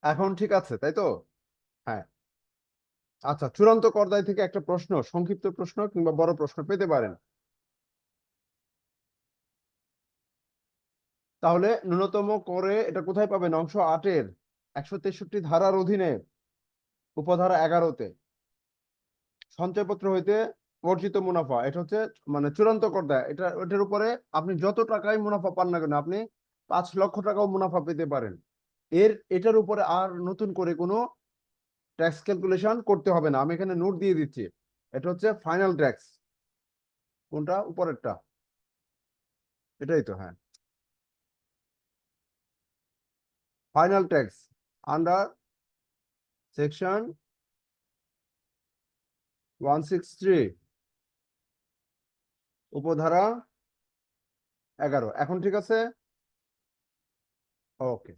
এখন ঠিক আছে, তাই তো? হ্যাঁ। আচ্ছা, চূড়ান্ত কর দায় থেকে একটা প্রশ্ন, সংক্ষিপ্ত প্রশ্ন কিংবা বড় প্রশ্ন পেতে পারেন। তাহলে ন্যূনতম করে এটা কোথায় পাবেন? অংশ 8-এর 163 ধারার অধীনে উপধারা 11-তে সঞ্চয়পত্র হইতে অর্জিত মুনাফা, এটা হচ্ছে মানে চূড়ান্ত কর দেয়। এটার উপরে আপনি যত টাকাই মুনাফা পান না কেন, আপনি 5 লক্ষ টাকাও মুনাফা পেতে পারেন। এটার উপরে আর নতুন করে কোনো ট্যাক্স ক্যালকুলেশন করতে হবে না। আমি এখানে নোট দিয়ে দিচ্ছি। এটা হচ্ছে ফাইনাল ট্যাক্স। কোনটা? উপরেরটা, এটাই তো। হ্যাঁ, ফাইনাল ট্যাক্স আন্ডার সেকশন 163 উপধারা 11। এখন ঠিক আছে? ওকে।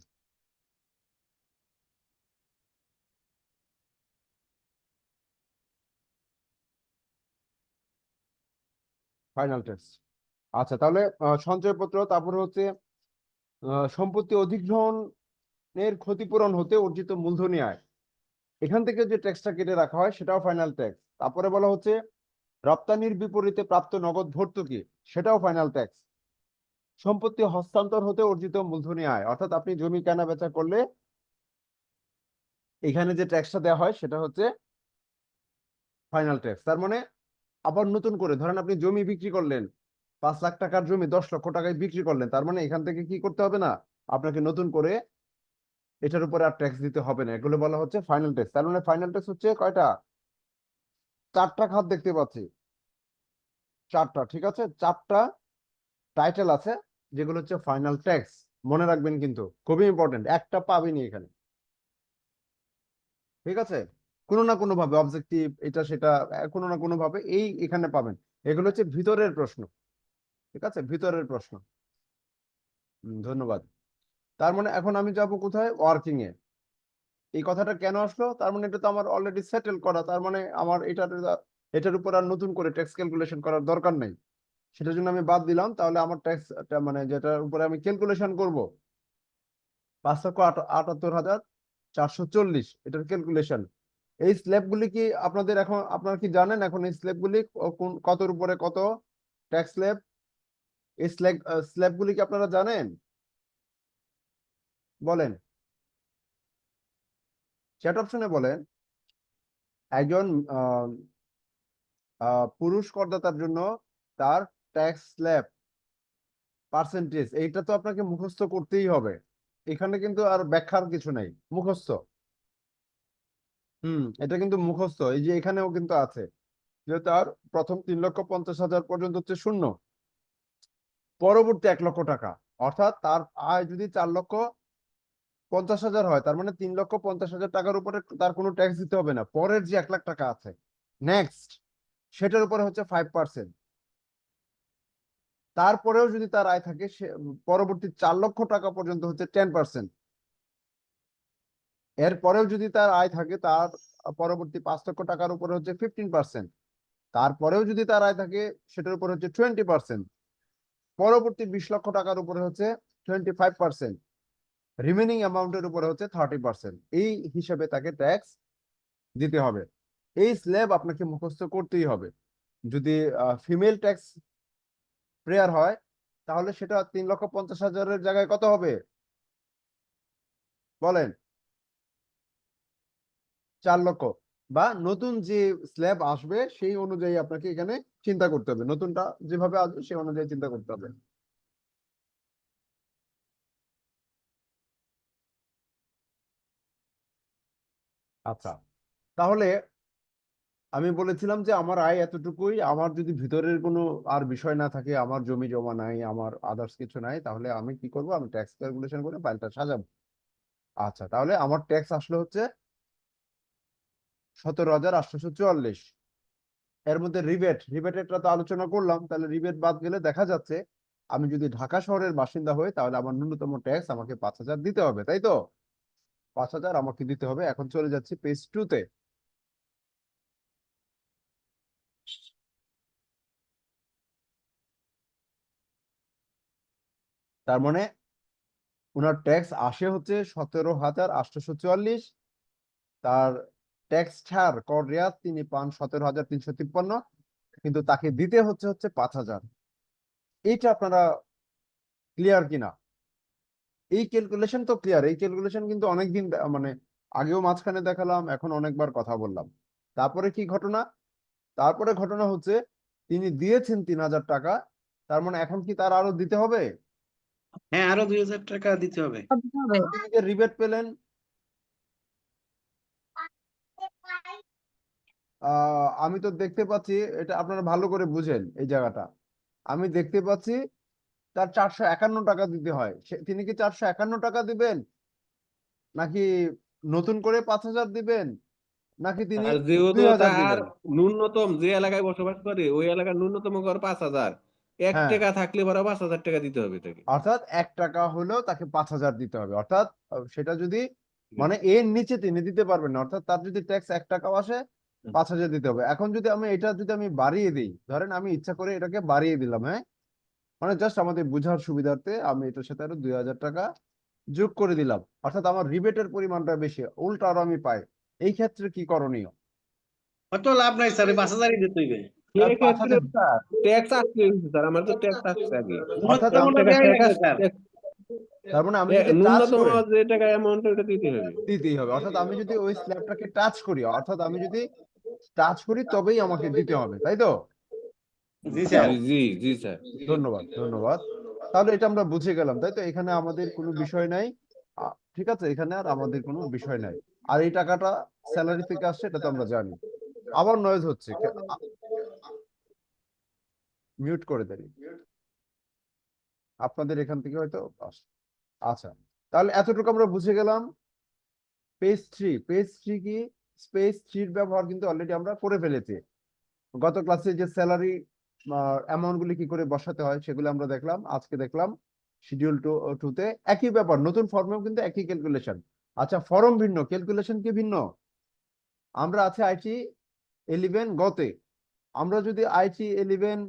Final tax. আচ্ছা, তাহলে সঞ্চয়পত্র, তারপর হচ্ছে সম্পত্তি অধিগ্রহণের ক্ষতিপূরণ হতে অর্জিত মূলধনী আয়, এখান থেকে যে ট্যাক্সটা কেটে রাখা হয় সেটাও ফাইনাল ট্যাক্স। তারপরে বলা হচ্ছে রপ্তানির বিপরীতে প্রাপ্ত নগদ ভর্তুকি, সেটাও ফাইনাল ট্যাক্স। সম্পত্তি হস্তান্তর হতে অর্জিত মূলধনী আয়, অর্থাৎ আপনি জমি কেনা বেচা করলে এখানে যে ট্যাক্সটা দেওয়া হয় সেটা হচ্ছে ফাইনাল ট্যাক্স। তার মানে আবার নতুন করে ধরেন আপনি জমি বিক্রি করলেন, 5 লাখ টাকার জমি 10 লক্ষ টাকায় বিক্রি করলেন, তার মানে এখান থেকে কি করতে হবে না, আপনাকে নতুন করে এটার উপরে আর ট্যাক্স দিতে হবে না। এগুলো বলা হচ্ছে ফাইনাল ট্যাক্স। তার মানে ফাইনাল ট্যাক্স হচ্ছে কয়টা? 4টা খাত দেখতে পাচ্ছি। 4টা, ঠিক আছে। 4টা টাইটেল আছে যেগুলো হচ্ছে ফাইনাল ট্যাক্স। মনে রাখবেন, কিন্তু খুবই ইম্পর্টেন্ট, একটা পাবেনি এখানে। ঠিক আছে? কোনো না কোনো ভাবে অবজেক্টিভ এটা সেটা কোনো না কোনো ভাবে এখানে পাবেন। এগুলো হচ্ছে ভিতরের প্রশ্ন, ঠিক আছে, ভিতরের প্রশ্ন। ধন্যবাদ। তার মানে এখন আমি যাব কোথায়, ওয়ার্কিং এ। এই কথাটা কেন আসলো, তার মানে এটা তো আমার অলরেডি সেটেল করা, তার মানে আমার এটার উপর আর নতুন করে ট্যাক্স ক্যালকুলেশন করার দরকার নেই, সেটার জন্য আমি বাদ দিলাম। তাহলে আমার ট্যাক্স মানে যেটার উপরে আমি ক্যালকুলেশন করব 5,78,440 এটার ক্যালকুলেশন। এই স্ল্যাবগুলি কি আপনাদের এখন আপনারা কি জানেন এখন এই স্ল্যাবগুলি কতর উপরে কত ট্যাক্স স্ল্যাব, এই স্ল্যাবগুলি কি আপনারা জানেন? বলেন, চ্যাট অপশনে বলেন। একজন পুরুষ করদাতার জন্য তার ট্যাক্স স্ল্যাব পার্সেন্টেজ এইটা তো আপনাকে মুখস্থ করতেই হবে, এখানে কিন্তু আর ব্যাখ্যার কিছু নাই, মুখস্থ। এটা কিন্তু মুখস্থ, এই যে এখানেও কিন্তু আছে যে তার প্রথম 3,50,000 পর্যন্ত হচ্ছে শূন্য, পরবর্তী 1,00,000 টাকা, অর্থাৎ তার আয় যদি 4,50,000 হয়, তার মানে 3,50,000 টাকার উপরে তার কোনো ট্যাক্স দিতে হবে না। পরের যে 1,00,000 টাকা আছে নেক্সট, সেটার উপরে হচ্ছে 5%। তারপরেও যদি তার আয় থাকে সে পরবর্তী 4,00,000 টাকা পর্যন্ত হচ্ছে 10%। এরপরেও যদি তার আয় থাকে তার পরবর্তী 5,00,000 টাকার উপরে হচ্ছে 15%। তারপরেও যদি তার আয় থাকে সেটার উপরে হচ্ছে 20%। পরবর্তী 20,00,000 টাকার উপরে হচ্ছে 25%। রিমেনিং অ্যামাউন্টের উপরে হচ্ছে 30%। এই হিসাবে তাকে ট্যাক্স দিতে হবে। এই স্ল্যাব আপনাকে মুখস্থ করতেই হবে। যদি ফিমেল ট্যাক্স প্রেয়ার হয় তাহলে সেটা 3,50,000 জায়গায় কত হবে বলেন? 4,00,000। বা নতুন যে স্ল্যাব আসবে সেই অনুযায়ী আপনাকে এখানে চিন্তা করতে হবে, নতুনটা যেভাবে আসবে সেই অনুযায়ী চিন্তা করতে হবে। আচ্ছা, তাহলে আমি বলেছিলাম যে আমার আয় এতটুকুই, আমার যদি ভিতরের কোনো আর বিষয় না থাকে, আমার জমি জমা নাই, আমার আদার্স কিছু নাই, তাহলে আমি কি করব, আমি ট্যাক্স ক্যালকুলেশন করে ফাইলটা সাজাবো। আচ্ছা, তাহলে আমার ট্যাক্স আসলে হচ্ছে 17,844। এর মধ্যে রিবেটেরটা তো আলোচনা করলাম, তাহলে রিবেট বাদ গেলে দেখা যাচ্ছে আমি যদি ঢাকা শহরের বাসিন্দা হই তাহলে আমার ন্যূনতম ট্যাক্স আমাকে 5,000 দিতে হবে, তাই তো? 5,000 আমাকে দিতে হবে। এখন চলে যাচ্ছি পেজ 2 তে। তার মানে ওনার ট্যাক্স আসে হচ্ছে 17,844। তার ট্যাক্স ছাড় কর রেয়াত তিনি পান 17,353, কিন্তু তাকে দিতে হচ্ছে 5,000। এইটা আপনারা ক্লিয়ার কিনা? এই ক্যালকুলেশন তো ক্লিয়ার, এই ক্যালকুলেশন কিন্তু অনেকদিন মানে আগেও মাঝখানে দেখালাম, এখন অনেকবার কথা বললাম। তারপরে কি ঘটনা? তারপরে ঘটনা হচ্ছে তিনি দিয়েছেন 3,000 টাকা, তার মানে এখন কি তার আরো দিতে হবে? হ্যাঁ, আরো 2,000 টাকা দিতে হবে। তিনি যে রিবেট পেলেন, আমি তো দেখতে পাচ্ছি, এটা আপনারা ভালো করে বুঝেন এই জায়গাটা, আমি দেখতে পাচ্ছি তার 451 টাকা দিতে হয়। তিনি কি 451 টাকা দিবেন, নাকি নতুন করে 5,000 দিবেন, নাকি তিনি আর যেহেতু 2,000 তার দিবেন? ন্যূনতম যে এলাকায় বসবাস করে ওই এলাকার ন্যূনতম কর 5,000, 1 হ্যাঁ, টাকা থাকলে পরে 5,000 টাকা দিতে হবে তাকে। অর্থাৎ 1 টাকা হলেও তাকে 5,000 দিতে হবে। অর্থাৎ সেটা যদি মানে এর নিচে তিনি দিতে পারবেন না, অর্থাৎ তার যদি ট্যাক্স 1 টাকাও আসে 5,000 দিতে হবে। এখন যদি আমি এটা বাড়িয়ে দিই, ধরেন আমি ইচ্ছা করে এটাকে বাড়িয়ে দিলাম, হ্যাঁ, মানে জাস্ট আমাদের বুঝার সুবিধার্থে আমি এটার সাথে আরো 2,000 টাকা যোগ করে দিলাম, অর্থাৎ আমার রিবেটের পরিমাণটা বেশি, উল্টা আরো আমি পাই। এই ক্ষেত্রে কি করণীয়? অত লাভ নাই স্যার, 5,000ই দিতে হইবে। তার এক্ষেত্রে 5,000, ট্যাক্স আসলে স্যার, আমার তো ট্যাক্স আসছে আগে। অর্থাৎ ন্যূনতম দেওয়াই লাগবে স্যার। তার মানে আমি যদি টাচ ন্যূনতম করে যে টাকা অ্যামাউন্ট ওটা দিতে হবে। দিতেই হবে, অর্থাৎ আমি যদি ওই স্ল্যাবটাকে টাচ করি, অর্থাৎ আমি যদি টাচ করি তবেই আমাকে দিতে হবে, তাই তো? জি স্যার। জি জি জি স্যার। ধন্যবাদ, ধন্যবাদ। তাহলে এটা আমরা বুঝে গেলাম, তাই তো? এখানে আমাদের কোনো বিষয় নাই, ঠিক আছে, এখানে আর আমাদের কোনো বিষয় নাই। আর এই টাকাটা স্যালারি থেকে আসছে এটা তো আমরা জানি। আবার নয়েজ হচ্ছে, মিউট করে দেন, আপনাদের এখান থেকে হয়তো আসছে। আচ্ছা, তাহলে এতটুকু আমরা বুঝে গেলাম। পেজ 3 কি স্পেস শিট ব্যবহার কিন্তু অলরেডি আমরা করে ফেলেছি। গত ক্লাসে যে স্যালারি অ্যামাউন্ট গুলি কি করে বসাতে হয় সেগুলো আমরা দেখলাম, আজকে দেখলাম শিডিউল 2 তে একই ব্যাপার, নতুন ফর্মেও কিন্তু একই ক্যালকুলেশন। আচ্ছা, ফর্ম ভিন্ন, ক্যালকুলেশন কি ভিন্ন? আমরা আছে আইটি 11 গতে, আমরা যদি আইটি 11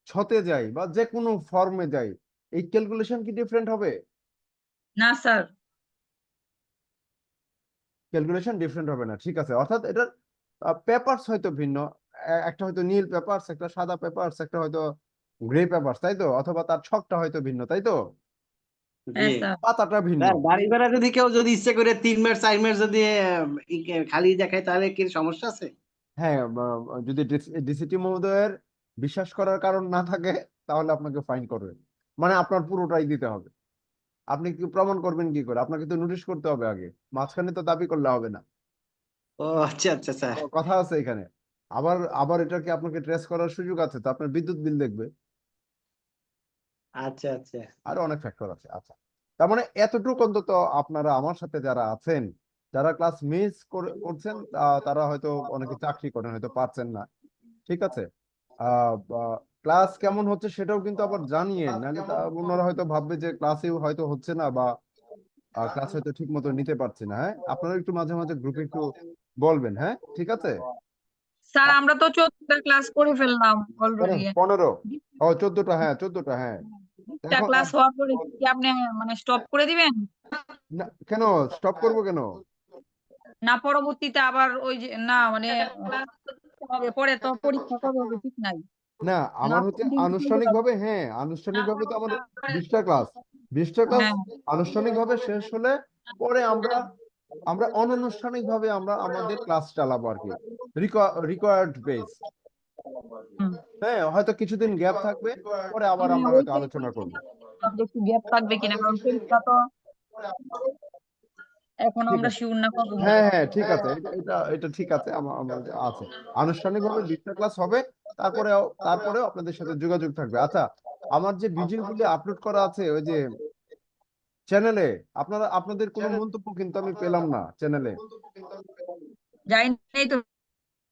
ছতে যাই বা যে কোনো ফর্মে যাই, এই ক্যালকুলেশন কি ডিফারেন্ট হবে? না স্যার, ক্যালকুলেশন ডিফারেন্ট হবে না, ঠিক আছে। অর্থাৎ এটার পেপারস হয়তো ভিন্ন, একটা হয়তো নীল পেপারস, একটা সাদা পেপারস, একটা হয়তো গ্রে পেপারস, তাই তো? অথবা তার ছকটা হয়তো ভিন্ন, তাই তো? জি হ্যাঁ স্যার। পাতাটা ভিন্ন। স্যার বাড়ি ভাড়া যদি কেউ যদি ইচ্ছে করে 3 মাস 4 মাস যদি খালি দেখায় তাহলে কি সমস্যা আছে? হ্যাঁ, যদি ডিসিটি মহোদয়ের বিশ্বাস করার কারণ না থাকে তাহলে আপনাকে ফাইন করবে, মানে আপনার পুরোটাই দিতে হবে। আপনি কি প্রমাণ করবেন কি করে? আপনাকে তো নোটিশ করতে হবে আগে, মাঝখানে তো দাবি করলে হবে না। ও আচ্ছা আচ্ছা স্যার। কথা আছে এখানে। আবার আবার এটাকে আপনাকে ট্রেস করার সুযোগ আছে, তো আপনার বিদ্যুৎ বিল দেখবে, আচ্ছা আচ্ছা। আরো অনেক ফ্যাক্টর আছে। আচ্ছা, তার মানে এতটুকু অন্তত আপনারা আমার সাথে যারা আছেন, যারা ক্লাস মিস করছেন, তারা হয়তো অনেকে চাকরি করেন, হয়তো পারছেন না, ঠিক আছে। ক্লাস কেমন হচ্ছে সেটাও কিন্তু আবার জানিয়ে, নাহলে ওনারা হয়তো ভাববে যে ক্লাসেও হয়তো হচ্ছে না, বা ক্লাস হয়তো ঠিক মতো নিতে পারছি না। হ্যাঁ, আপনারা একটু মাঝে মাঝে গ্রুপে একটু বলবেন, হ্যাঁ, ঠিক আছে। স্যার আমরা তো 14টা ক্লাস করে ফেললাম অলরেডি। 15 ও 14টা, হ্যাঁ 14টা, হ্যাঁ। 20টা এখন ক্লাস হওয়ার পরে কি আপনি মানে স্টপ করে দিবেন? না, কেন স্টপ করবো কেন? না পরবর্তীতে আবার ওই যে না মানে হবে পরে তো পরীক্ষা কবে হবে ঠিক নাই। না, না আমার হচ্ছে আনুষ্ঠানিক ভাবে, হ্যাঁ আনুষ্ঠানিক ভাবে তো আমার 20টা ক্লাস, 20টা ক্লাস হ্যাঁ আনুষ্ঠানিক ভাবে শেষ হলে পরে আমরা আমরা অনানুষ্ঠানিক ভাবে আমরা আমাদের ক্লাস চালাবো আর কি, রিকোয়ার্ড বেস। হুম। হ্যাঁ, হয়তো কিছুদিন গ্যাপ থাকবে, পরে আবার হ্যাঁ, আমরা হয়তো ওইটাই আলোচনা করবো। একটু গ্যাপ থাকবে কিনা, কারণ পরীক্ষা তো এখন ঠিক আমরা আছে, শিওর না কবে হবে। হ্যাঁ হ্যাঁ ঠিক আছে, এটা ঠিক আছে, আমার আছে। আনুষ্ঠানিক ভাবে 20টা ক্লাস হবে, তারপরেও আপনাদের সাথে যোগাযোগ থাকবে। আচ্ছা, আমার যে ভিডিওগুলি আপলোড করা আছে ওই যে চ্যানেলে, আপনাদের কোনো মন্তব্য কিন্তু আমি পেলাম না চ্যানেলে। যাই নাই তো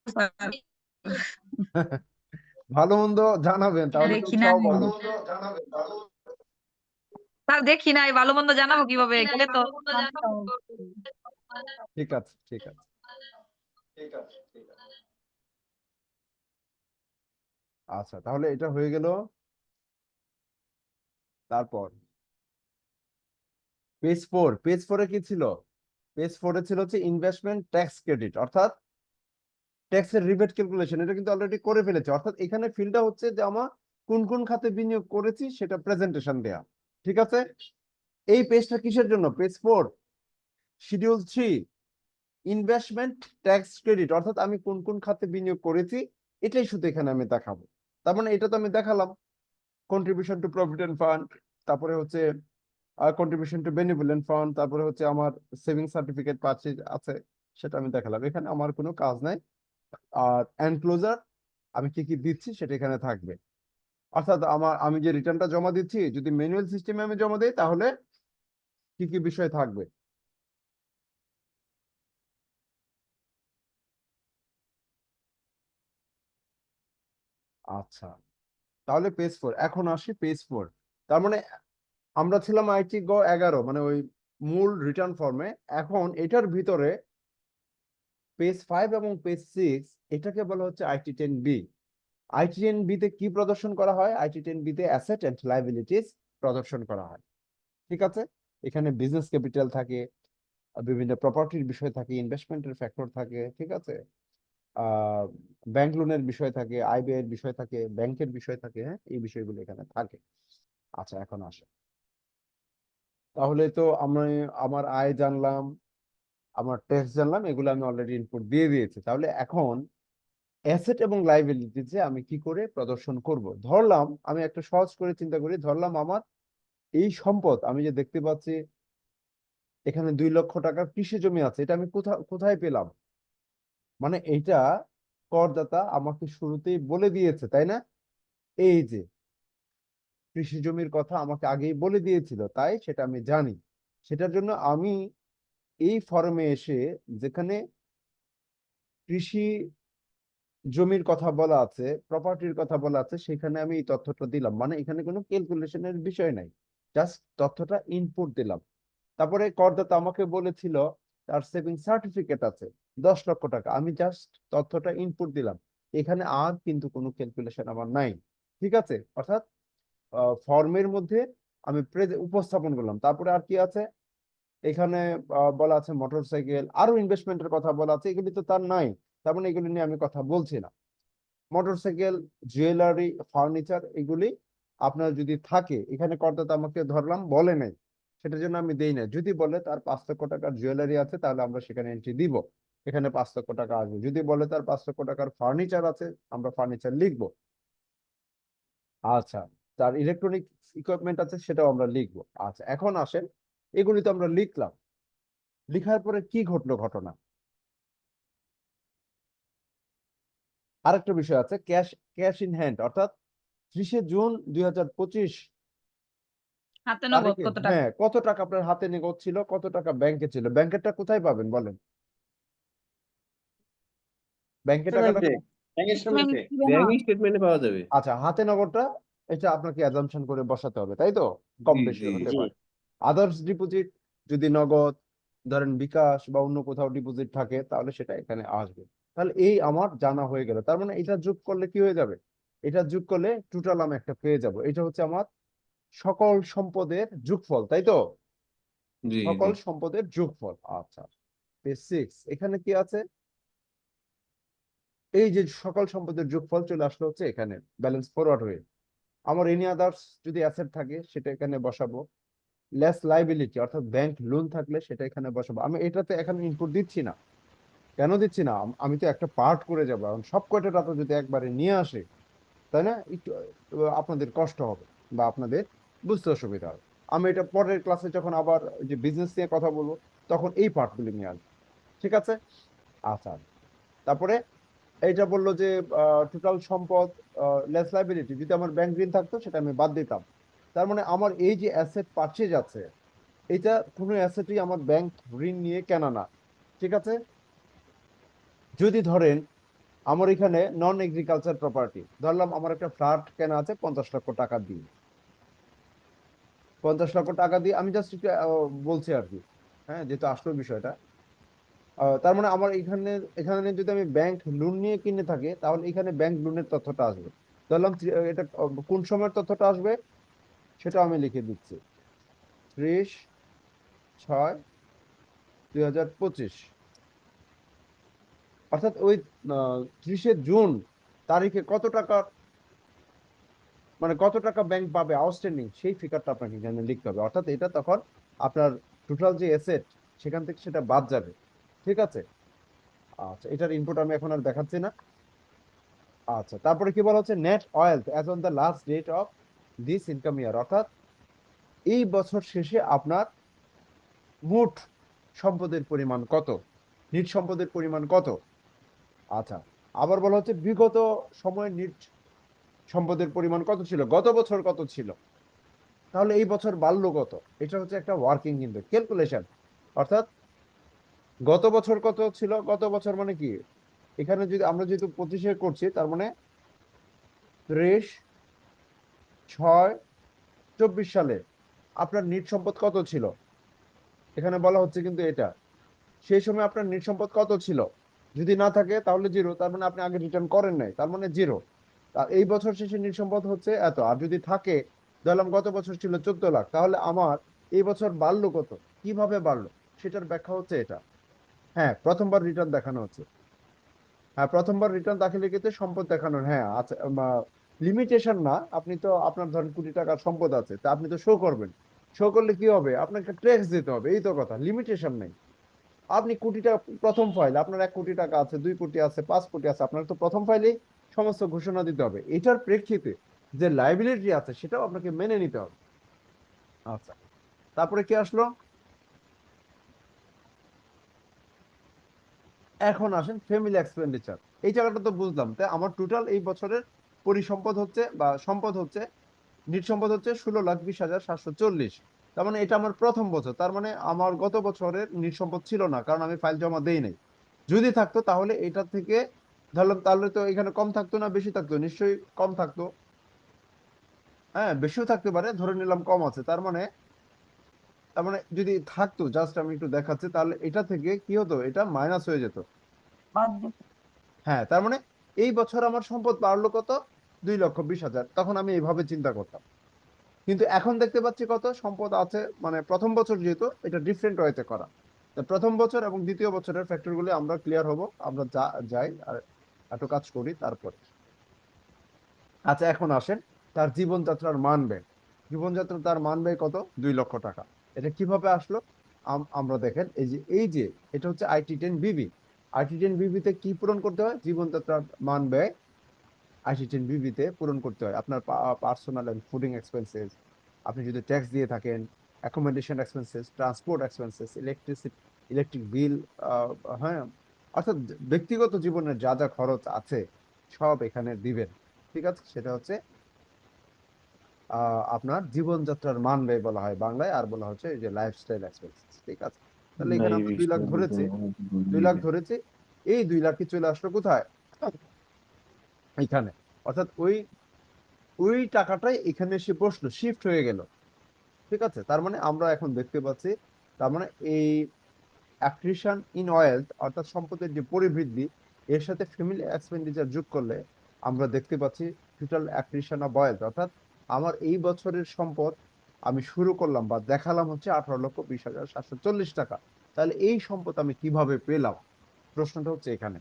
স্যার, ভালো মন্দ জানাবেন, তাহলে তো দেখি উৎসাহ নাই পাবো। স্যার, দেখি নাই ভালো মন্দ জানাবো কিভাবে, গেলে তো সমস্যা হবে। ঠিক আছে, ঠিক আছে। আচ্ছা, তাহলে এটা হয়ে গেল। তারপর পেজ 4 কি ছিল? পেজ 4 ছিল হচ্ছে ইনভেস্টমেন্ট ট্যাক্স ক্রেডিট, অর্থাৎ ট্যাক্সের রিবেট ক্যালকুলেশন। এটা কিন্তু অলরেডি করে ফেলেছে, অর্থাৎ এখানে ফিল্ডটা হচ্ছে যে আমার কোন কোন খাতে বিনিয়োগ করেছি সেটা প্রেজেন্টেশন দেয়া, ঠিক আছে। এই পেজটা কিসের জন্য? Page 4 schedule 3 investment tax credit, অর্থাৎ আমি কোন কোন খাতে বিনিয়োগ করেছি এটাই শুধু এখানে আমি দেখাবো। তার মানে এটা তো আমি দেখালাম, কন্ট্রিবিউশন টু প্রভিডেন্ট ফান্ড, তারপরে হচ্ছে কন্ট্রিবিউশন টু বেনিভোলেন্ট ফান্ড, তারপরে হচ্ছে আমার সেভিং সার্টিফিকেট পাচ্ছি আছে, সেটা আমি দেখালাম। এখানে আমার কোনো কাজ নাই। আর এনক্লোজার আমি কি কি দিচ্ছি সেটা এখানে থাকবে, অর্থাৎ আমি যে রিটার্নটা জমা দিচ্ছি যদি ম্যানুয়াল সিস্টেমে আমি জমা দিই তাহলে কি কি বিষয় থাকবে। আচ্ছা, তাহলে পেজ 4, এখন আসি পেজ 4। তার মানে আমরা ছিলাম আইটি গ 11, মানে ওই মূল রিটার্ন ফর্মে। এখন এটার ভিতরে পেজ 5 এবং পেজ 6 এটাকে বলা হচ্ছে আইটি 10B। আইটি 10B তে কি প্রদর্শন করা হয়? আইটি 10B তে অ্যাসেট এন্ড লায়াবিলিটিস প্রদর্শন করা হয়, ঠিক আছে। এখানে বিজনেস ক্যাপিটাল থাকে, বিভিন্ন প্রপার্টির বিষয় থাকে, ইনভেস্টমেন্টের ফ্যাক্টর থাকে, ঠিক আছে। ব্যাংক লোনের বিষয় থাকে, আয় ব্যয়ের বিষয় থাকে, ব্যাংকের বিষয় থাকে, হ্যাঁ, এই বিষয়গুলো এখানে থাকে। আচ্ছা, এখন আসে, তাহলে তো আমি আমার আয় জানলাম, আমার ট্যাক্স জানলাম, এগুলো আমি অলরেডি ইনপুট দিয়ে দিয়েছি। তাহলে এখন অ্যাসেট এবং লাইবিলিটিতে আমি কি করে প্রদর্শন করব? ধরলাম, আমি একটা সহজ করে চিন্তা করি, ধরলাম আমার এই সম্পদ আমি যে দেখতে পাচ্ছি এখানে 2 লক্ষ টাকার কৃষি জমি আছে, এটা আমি কোথায় পেলাম? মানে এইটা করদাতা আমাকে শুরুতেই বলে দিয়েছে, তাই না? এই যে কৃষি জমির কথা আমাকে আগেই বলে দিয়েছিল, তাই সেটা আমি জানি। সেটার জন্য আমি এই ফর্মে এসে যেখানে কৃষি জমির কথা বলা আছে, প্রপার্টির কথা বলা আছে, সেখানে আমি এই তথ্যটা দিলাম, মানে এখানে কোনো ক্যালকুলেশনের বিষয় নাই, জাস্ট তথ্যটা ইনপুট দিলাম। তারপরে করদাতা আমাকে বলেছিল তার সেভিং সার্টিফিকেট আছে 10 লক্ষ টাকা, আমি জাস্ট তথ্যটা ইনপুট দিলাম, এখানে আর কিন্তু কোনো ক্যালকুলেশন আমার নাই। ঠিক আছে, অর্থাৎ ফর্মের মধ্যে আমি উপস্থাপন করলাম। তারপরে আর কি আছে এখানে, বলা আছে মোটরসাইকেল, আরো ইনভেস্টমেন্টের কথা বলা আছে, এগুলি তো তার নাই, তার মানে এগুলি নিয়ে আমি কথা বলছি না। মোটরসাইকেল, জুয়েলারি, ফার্নিচার, এগুলি আপনার যদি থাকে, এখানে করদাতা আমাকে ধরলাম বলে নাই, সেটার জন্য আমি দেই না। যদি বলে তার 5 লক্ষ টাকার জুয়েলারি আছে, তাহলে আমরা সেখানে এন্ট্রি দিব, এখানে 5 লক্ষ টাকা আসবে। যদি বলে তার 5 লক্ষ টাকার ফার্নিচার আছে, আমরা ফার্নিচার লিখবো। আচ্ছা, তার ইলেকট্রনিক ইকুইপমেন্ট আছে, সেটাও আমরা লিখবো। আচ্ছা, এখন আসেন, এগুলি তো আমরা লিখলাম, লিখার পরে কি ঘটলো ঘটনা, আরেকটা বিষয় আছে, ক্যাশ ক্যাশ ইন হ্যান্ড, অর্থাৎ 30শে জুন 2025 হাতে নগদ তারিখে, কত টাকা? হ্যাঁ, কত টাকা আপনার হাতে নগদ ছিল, কত টাকা ব্যাংকে ছিল, ব্যাংকেরটা কোথায় পাবেন বলেন, ব্যাংকে টাকাটা স্টেটমেন্টে, ব্যাংকের Statement স্টেটমেন্টে। দিবে না? ব্যাংক স্টেটমেন্টে পাওয়া যাবে। আচ্ছা, হাতে নগদটা এটা আপনাকে অ্যাজাম্পশন করে বসাতে হবে, তাই তো, কম জি বেশি জি হতে জি। পারে। আদার্স ডিপোজিট, যদি নগদ ধরেন বিকাশ বা অন্য কোথাও ডিপোজিট থাকে, তাহলে সেটা এখানে আসবে। তাহলে এই আমার জানা হয়ে গেল, তার মানে এটা যোগ করলে কি হয়ে যাবে, এটা যোগ করলে টোটাল আমি একটা পেয়ে যাব, এটা হচ্ছে আমার সকল সম্পদের যোগফল, তাই তো, জি জি। সকল সম্পদের যোগফল। আচ্ছা, পেজ 6 এখানে কি আছে, এই যে সকল সম্পদের যোগফল চলে আসলো হচ্ছে এখানে ব্যালেন্স ফরওয়ার্ড হয়ে। আমার এনি আদার্স যদি অ্যাসেট থাকে সেটা এখানে বসাবো, লেস লাইবিলিটি অর্থাৎ ব্যাংক লোন থাকলে সেটা এখানে বসাবো। আমি এটাতে এখানে ইনপুট দিচ্ছি না, কেন দিচ্ছি না, আমি তো একটা পার্ট করে যাবো, কারণ সব কয়টা টাকা যদি একবারে নিয়ে আসে, তাই না, একটু আপনাদের কষ্ট হবে বা আপনাদের বুঝতে অসুবিধা হবে। আমি এটা পরের ক্লাসে যখন আবার যে বিজনেস নিয়ে কথা বলবো, তখন এই পার্টগুলি নিয়ে আসবো। ঠিক আছে, আচ্ছা। তারপরে এইটা বললো যে টোটাল সম্পদ লেস লাইবিলিটি, যদি আমার ব্যাংক ঋণ থাকতো সেটা আমি বাদ দিতাম। তার মানে আমার এই যে অ্যাসেট পারচেজ আছে, এটা কোনো অ্যাসেটই আমার ব্যাংক ঋণ নিয়ে কেনা না। ঠিক আছে, যদি ধরেন আমার এখানে নন এগ্রিকালচার প্রপার্টি, ধরলাম আমার একটা ফ্ল্যাট কেনা আছে 50 লক্ষ টাকা দিয়ে, 50 লক্ষ টাকা দিয়ে আমি জাস্ট একটু বলছি আর কি, হ্যাঁ, যেহেতু আসলো বিষয়টা। তার মানে আমার এখানে এখানে যদি আমি ব্যাংক লোন নিয়ে কিনে থাকি, তাহলে এখানে ব্যাংক লোনের তথ্যটা আসবে। ধরলাম এটা কোন সময়ের তথ্যটা আসবে সেটা আমি লিখে দিচ্ছি, 30/6/2025, অর্থাৎ ওই 30শে জুন তারিখে কত টাকা, মানে কত টাকা ব্যাংক পাবে আউটস্ট্যান্ডিং, সেই ফিগারটা আপনাকে এখানে লিখতে হবে। অর্থাৎ এটা তখন আপনার টোটাল যে অ্যাসেট সেখান থেকে সেটা বাদ যাবে। ঠিক আছে, আচ্ছা, এটার ইনপুট আমি এখন আর দেখাচ্ছি না। আচ্ছা, তারপরে কি বলা হচ্ছে, net wealth as on the last date of this income year, অর্থাৎ এই বছর শেষে আপনার মোট সম্পদের পরিমাণ কত, নিট সম্পদের পরিমাণ কত। আচ্ছা, আবার বলা হচ্ছে বিগত সময়ের নিট সম্পদের পরিমাণ কত ছিল, গত বছর কত ছিল, তাহলে এই বছর বাড়লো কত। এটা হচ্ছে একটা ওয়ার্কিং কিন্তু ক্যালকুলেশন, অর্থাৎ গত বছর কত ছিল, গত বছর মানে কি, এখানে যদি আমরা যেহেতু 25-এ করছি, তার মানে 30/6/24 সালে আপনার নিট সম্পদ কত ছিল, এখানে বলা হচ্ছে কিন্তু এটা, সেই সময় আপনার নিট সম্পদ কত ছিল, যদি না থাকে তাহলে জিরো, তার মানে আপনি আগে রিটার্ন করেন নাই, তার মানে জিরো। আর এই বছর শেষে নিট সম্পদ হচ্ছে এত, আর যদি থাকে, ধরলাম গত বছর ছিল 14 লাখ, তাহলে আমার এই বছর বাড়লো কত, কিভাবে বাড়লো, সেটার ব্যাখ্যা হচ্ছে এটা। হ্যাঁ, প্রথমবার রিটার্ন দেখানো হচ্ছে, হ্যাঁ, প্রথমবার রিটার্ন দাখিলের ক্ষেত্রে সম্পদ দেখানোর, হ্যাঁ, আচ্ছা, লিমিটেশন না, আপনি তো আপনার ধরেন কোটি টাকার সম্পদ আছে, তা আপনি তো শো করবেন, শো করলে কি হবে, আপনাকে ট্যাক্স দিতে হবে, এই তো কথা, লিমিটেশন নেই। আপনি কোটি টাকা প্রথম ফাইল, আপনার 1 কোটি টাকা আছে, 2 কোটি আছে, 5 কোটি আছে, আপনার তো প্রথম ফাইলেই সমস্ত ঘোষণা দিতে হবে, এটার প্রেক্ষিতে যে লাইবিলিটি আছে সেটাও আপনাকে মেনে নিতে হবে। আচ্ছা, তারপরে কি আসলো, এখন আসেন ফ্যামিলি এক্সপেন্ডিচার। এই জায়গাটা তো বুঝলাম, তাই আমার টোটাল এই বছরের পরিসম্পদ হচ্ছে বা সম্পদ হচ্ছে, নিট সম্পদ হচ্ছে 16,20,740। তার মানে এটা আমার প্রথম বছর, তার মানে আমার গত বছরের নিট সম্পদ ছিল না, কারণ আমি ফাইল জমা দেই নাই। যদি থাকতো তাহলে এটা থেকে ধরলাম, তাহলে তো এখানে কম থাকতো না বেশি থাকতো? নিশ্চয়ই কম থাকতো। হ্যাঁ, বেশিও থাকতে পারে, ধরে নিলাম কম আছে, তার মানে যদি থাকতো, জাস্ট আমি একটু দেখাচ্ছি, তাহলে এটা থেকে কি হতো, এটা মাইনাস হয়ে যেত। বাদ দিতে। হ্যাঁ, তার মানে এই বছর আমার সম্পদ বাড়লো কত, 2,20,000, তখন আমি এইভাবে চিন্তা করতাম। কিন্তু এখন দেখতে পাচ্ছি কত সম্পদ আছে, মানে প্রথম বছর যেহেতু এটা ডিফারেন্ট ওয়েতে করা, তো প্রথম বছর এবং দ্বিতীয় বছরের ফ্যাক্টর গুলো আমরা ক্লিয়ার হব, আমরা যাই আর একটু কাজ করি তারপর। আচ্ছা, এখন আসেন তার জীবনযাত্রার মান ব্যয়। জীবনযাত্রা তার মান ব্যয় কত, 2,00,000 টাকা। এটা কিভাবে আসলো? আমরা দেখেন, এই যে এটা হচ্ছে IT10BB। IT10BB তে কি পূরণ করতে হয়? জীবনযাত্রার মান ব্যয় IT10BB তে পূরণ করতে হয়। আপনার পার্সোনাল এন্ড ফুডিং এক্সপেন্সেস, আপনি যদি ট্যাক্স দিয়ে থাকেন, accommodation expenses, transport expenses, electric bill, হ্যাঁ, অর্থাৎ ব্যক্তিগত জীবনের যা যা খরচ আছে সব এখানে দিবেন। ঠিক আছে, সেটা হচ্ছে আপনার জীবনযাত্রার মান ব্যয় বলা হয় বাংলায়, আর বলা হচ্ছে এই যে লাইফস্টাইল এক্সপেন্সেস। ঠিক আছে, তাহলে এখানে আমরা 2 লাখ ধরেছি, 2 লাখ ধরেছি। এই 2 লাখই চলে আসলো কোথায়, এখানে। অর্থাৎ ওই ওই টাকাটাই এখানে এসে বসলো, শিফট হয়ে গেল। ঠিক আছে, তার মানে আমরা এখন দেখতে পাচ্ছি, তার মানে এই অ্যাক্রিশন ইন ওয়েলথ, অর্থাৎ সম্পদের যে পরিবৃদ্ধি, এর সাথে ফ্যামিলি এক্সপেন্ডিচার যোগ করলে আমরা দেখতে পাচ্ছি টোটাল অ্যাক্রিশন অফ ওয়েলথ, অর্থাৎ আমার এই বছরের সম্পদ আমি শুরু করলাম বা দেখালাম হচ্ছে 18,20,740 টাকা। তাহলে এই সম্পদ আমি কিভাবে পেলাম, প্রশ্নটা হচ্ছে এখানে।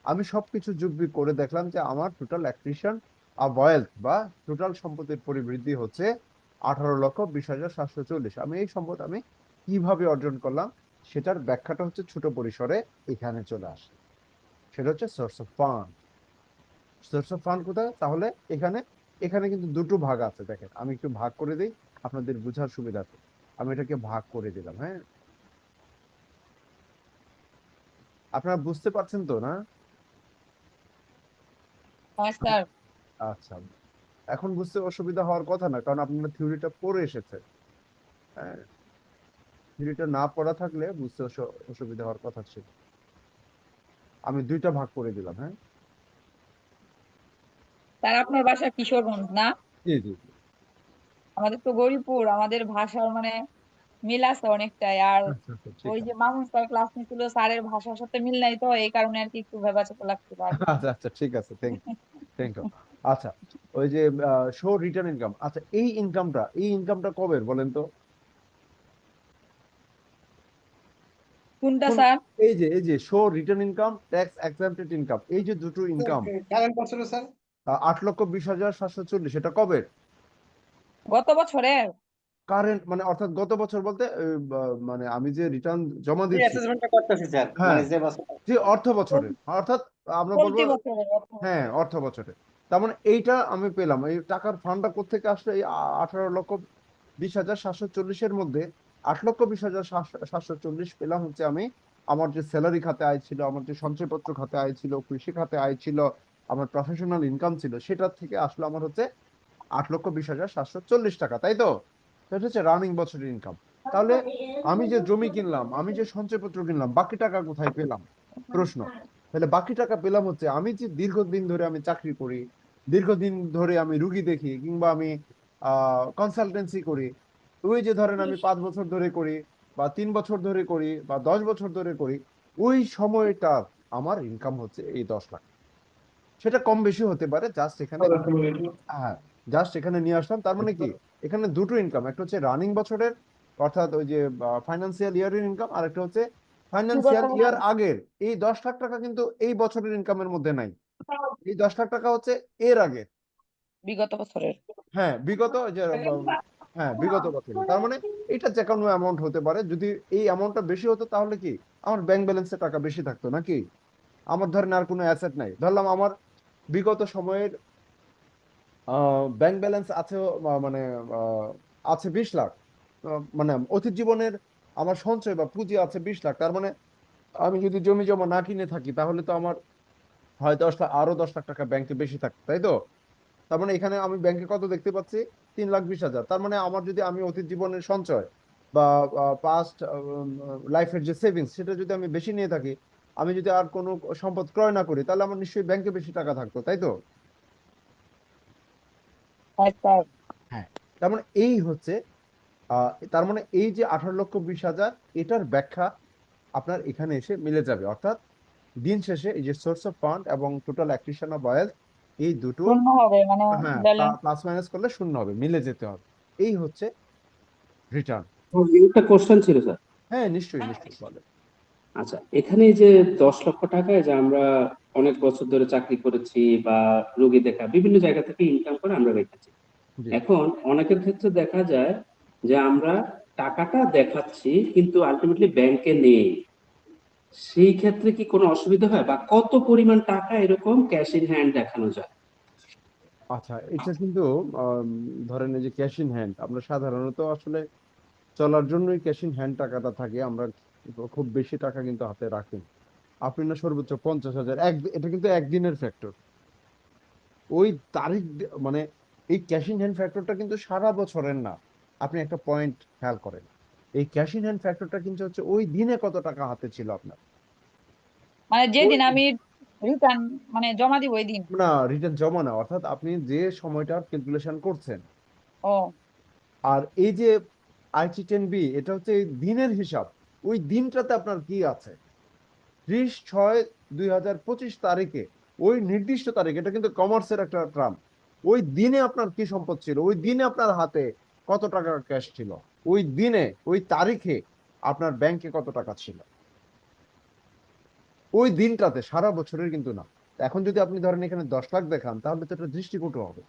আমি সবকিছু যোগ বিয়োগ করে দেখলাম যে আমার টোটাল অ্যাক্রিশন অফ ওয়েলথ বা টোটাল সম্পদের পরিবৃদ্ধি হচ্ছে 18,20,740। আমি এই সম্পদ আমি কিভাবে অর্জন করলাম সেটার ব্যাখ্যাটা হচ্ছে ছোট পরিসরে এখানে চলে আসে। সেটা হচ্ছে source of fund. Source of fund কোথায় তাহলে? এখানে। এখানে কিন্তু দুটো ভাগ আছে, দেখেন আমি একটু ভাগ করে দিই আপনাদের বোঝার সুবিধার্থে। আমি এটাকে ভাগ করে দিলাম, হ্যাঁ, আপনারা বুঝতে পারছেন তো না? হ্যাঁ স্যার। আচ্ছা, এখন বুঝতে অসুবিধা হওয়ার কথা না, কারণ আপনারা থিওরিটা পড়ে এসেছেন। হ্যাঁ, থিওরিটা না পড়া থাকলে বুঝতে অসুবিধা হওয়ার কথা ছিল। আমি 2টা ভাগ করে দিলাম, হ্যাঁ। স্যার আপনার বাসা কিশোরগঞ্জ না? জি জি জি। আমাদের তো গৌরীপুর, আমাদের ভাষার মানে মিল আছে অনেকটাই। আর আচ্ছা আচ্ছা, ঠিক ওই যে আছে। মামুন স্যার ক্লাস নিছিল, স্যারের ভাষার সাথে মিল নাই, তো এই কারণে আর কি একটু ভেবাচাকা লাগতে পারে। আচ্ছা আচ্ছা, ঠিক আছে, থ্যাংক ইউ। আচ্ছা, ওই যে শো রিটার্ন ইনকাম, আচ্ছা এই ইনকামটা কবে বলেন তো? কোনটা কোন? স্যার? এই যে show return income, tax এক্সাম্পটেড income, এই যে দুটো ইনকাম, কারেন্ট বছরে স্যার 8,20,740, সেটা কবে? গত বছরের? কারেন্ট মানে অর্থাৎ গত বছর বলতে মানে আমি যে রিটার্ন জমা যে দিচ্ছি, অ্যাসেসমেন্টটা করতেছি স্যার, হ্যাঁ, মানে যে বছর। যে অর্থ বছরের, অর্থাৎ আমরা বলবো, চলতি বছরের হ্যাঁ, অর্থ বছরে। তার মানে এইটা আমি পেলাম, এই টাকার ফান্ডটা কোত্থেকে আসলো? এই 18,20,740-এর মধ্যে 8,20,740 পেলাম হচ্ছে আমি আমার যে স্যালারি খাতে আয় ছিল, আমার যে সঞ্চয়পত্র খাতে আয় ছিল, কৃষি খাতে আয় ছিল, আমার প্রফেশনাল ইনকাম ছিল, সেটার থেকে আসলো আমার হচ্ছে 8,20,740 টাকা, তাই তো? এটা হচ্ছে রানিং বছরের ইনকাম। তাহলে আমি যে জমি কিনলাম, আমি যে সঞ্চয়পত্র কিনলাম, বাকি টাকা কোথায় পেলাম, প্রশ্ন। তাহলে বাকি টাকা পেলাম হচ্ছে, আমি যে দীর্ঘদিন ধরে আমি চাকরি করি, দীর্ঘদিন ধরে আমি রুগী দেখি, কিংবা আমি কনসালটেন্সি করি, ওই যে ধরেন আমি 5 বছর ধরে করি, বা 3 বছর ধরে করি, বা 10 বছর ধরে করি, ওই সময়টা আমার ইনকাম হচ্ছে এই 10 লাখ। সেটা কম বেশি হতে পারে, জাস্ট এখানে, হ্যাঁ, জাস্ট এখানে নিয়ে আসলাম। তার মানে কি, এখানে দুটো ইনকাম, একটা হচ্ছে রানিং বছরের, অর্থাৎ ওই যে ফাইন্যান্সিয়াল ইয়ারের ইনকাম, আর একটা হচ্ছে ফাইন্যান্সিয়াল ইয়ার আগের। এই 10 লাখ টাকা কিন্তু এই বছরের ইনকামের মধ্যে নাই, এই 10 লাখ টাকা হচ্ছে এর আগে। বিগত বছরের। হ্যাঁ, বিগত যে হ্যাঁ, বিগত বছরে। তার মানে এটা যে কোনো অ্যামাউন্ট হতে পারে। যদি এই অ্যামাউন্টটা বেশি হতো তাহলে কি আমার ব্যাংক ব্যালেন্সে টাকা বেশি থাকতো নাকি? আমার ধরেন আর কোনো অ্যাসেট নাই, ধরলাম আমার বিগত সময়ের ব্যাংক ব্যালেন্স আছে, মানে আছে 20 লাখ, মানে অতীত জীবনের আমার সঞ্চয় বা পুঁজি আছে 20 লাখ। তার মানে আমি যদি জমি জমা না কিনে থাকি তাহলে তো আমার হয় 10 লাখ, আরো 10 লাখ টাকা ব্যাংকে বেশি থাকতো, তাই তো? তার মানে এখানে আমি ব্যাংকে কত দেখতে পাচ্ছি, 3,20,000। তার মানে আমার যদি আমি অতীত জীবনের সঞ্চয় বা পাস্ট লাইফের যে সেভিংস, সেটা যদি আমি বেশি নিয়ে থাকি, আমি যদি আর কোনো সম্পদ ক্রয় না করি তাহলে আমার নিশ্চয়ই ব্যাংকে বেশি টাকা থাকতো, তাই তো? হ্যাঁ স্যার। হ্যাঁ, তার মানে এই হচ্ছে তার মানে এই যে 18,20,000 এটার ব্যাখ্যা আপনার এখানে এসে মিলে যাবে, অর্থাৎ দিন শেষে এই যে সোর্স অফ ফান্ড এবং টোটাল অ্যাক্রিশন অফ ওয়েলথ এই দুটো শূন্য হবে মানে হ্যাঁ ব্যালেন্স। প্লাস মাইনাস করলে শূন্য হবে, মিলে যেতে হবে। এই হচ্ছে রিটার্ন। একটা কোশ্চেন ছিল স্যার। হ্যাঁ নিশ্চয়ই নিশ্চয়ই বলে। আচ্ছা, এখানে এই যে 10 লক্ষ টাকায় যে আমরা অনেক বছর ধরে চাকরি করেছি বা রোগী দেখা বিভিন্ন জায়গা থেকে ইনকাম করে আমরা রেখেছি, জি এখন অনেকের ক্ষেত্রে দেখা যায় যে আমরা টাকাটা দেখাচ্ছি কিন্তু আলটিমেটলি ব্যাংকে নেই, সেই ক্ষেত্রে কি কোনো অসুবিধা হয় বা কত পরিমাণ টাকা এরকম ক্যাশ ইন হ্যান্ড দেখানো যায়? আচ্ছা, এটা কিন্তু ধরেন এই যে ক্যাশ ইন হ্যান্ড আমরা সাধারণত আসলে চলার জন্যই ক্যাশ ইন হ্যান্ড টাকাটা থাকে, আমরা খুব বেশি টাকা কিন্তু হাতে রাখি না। আপনি না সর্বোচ্চ 50,000 এটা কিন্তু একদিনের ফ্যাক্টর। ওই তারিখ মানে এই ক্যাশ ইন হ্যান্ড ফ্যাক্টরটা কিন্তু সারা বছরের না। আপনি একটা পয়েন্ট খেয়াল করেন, এই ক্যাশ ইন হ্যান্ড ফ্যাক্টরটা কিন্তু হচ্ছে ওই দিনে কত টাকা হাতে ছিল আপনার। মানে ওই যেদিন আমি রিটার্ন মানে জমা দিব ওই দিন। না, রিটার্ন জমা না, অর্থাৎ আপনি যে সময়টার ক্যালকুলেশন করছেন। ও আর এই যে আইটি10B এটা হচ্ছে এই দিনের হিসাব, ওই দিনটাতে আপনার কি আছে 30/6/2025 তারিখে, ওই নির্দিষ্ট তারিখ, এটা কিন্তু কমার্সের একটা ট্রাম। ওই দিনে আপনার কি সম্পদ ছিল, ওই দিনে আপনার হাতে কত টাকা ক্যাশ ছিল, ওই দিনে ওই তারিখে আপনার ব্যাংকে কত টাকা ছিল, ওই দিনটাতে, সারা বছরের কিন্তু না। এখন যদি আপনি ধরেন এখানে 10 লাখ দেখান তাহলে তো এটা দৃষ্টিকটু হবে।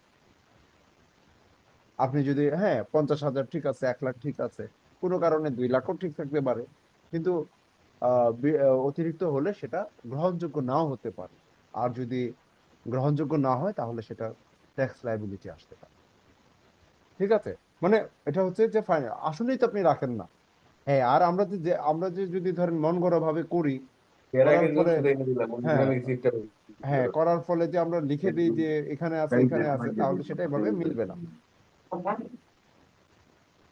আপনি যদি 50,000 ঠিক আছে, 1 লাখ ঠিক আছে, কোনো কারণে 2 লাখও ঠিক থাকতে পারে, কিন্তু অতিরিক্ত হলে সেটা গ্রহণযোগ্য নাও হতে পারে। আর যদি গ্রহণযোগ্য না হয় তাহলে সেটা ট্যাক্স লায়াবিলিটি আসতে পারে। ঠিক আছে, মানে এটা হচ্ছে যে ফাইনাল আসলেই তো আপনি রাখেন না। হ্যাঁ, আর আমরা যে যদি ধরেন মন গড়া ভাবে করি, এর করার আগে ফলে দিলাম হ্যাঁ সিটটা করার ফলে যে আমরা লিখে দিই যে এখানে আছে এখানে আছে, তাহলে সেটা এভাবে মিলবে না।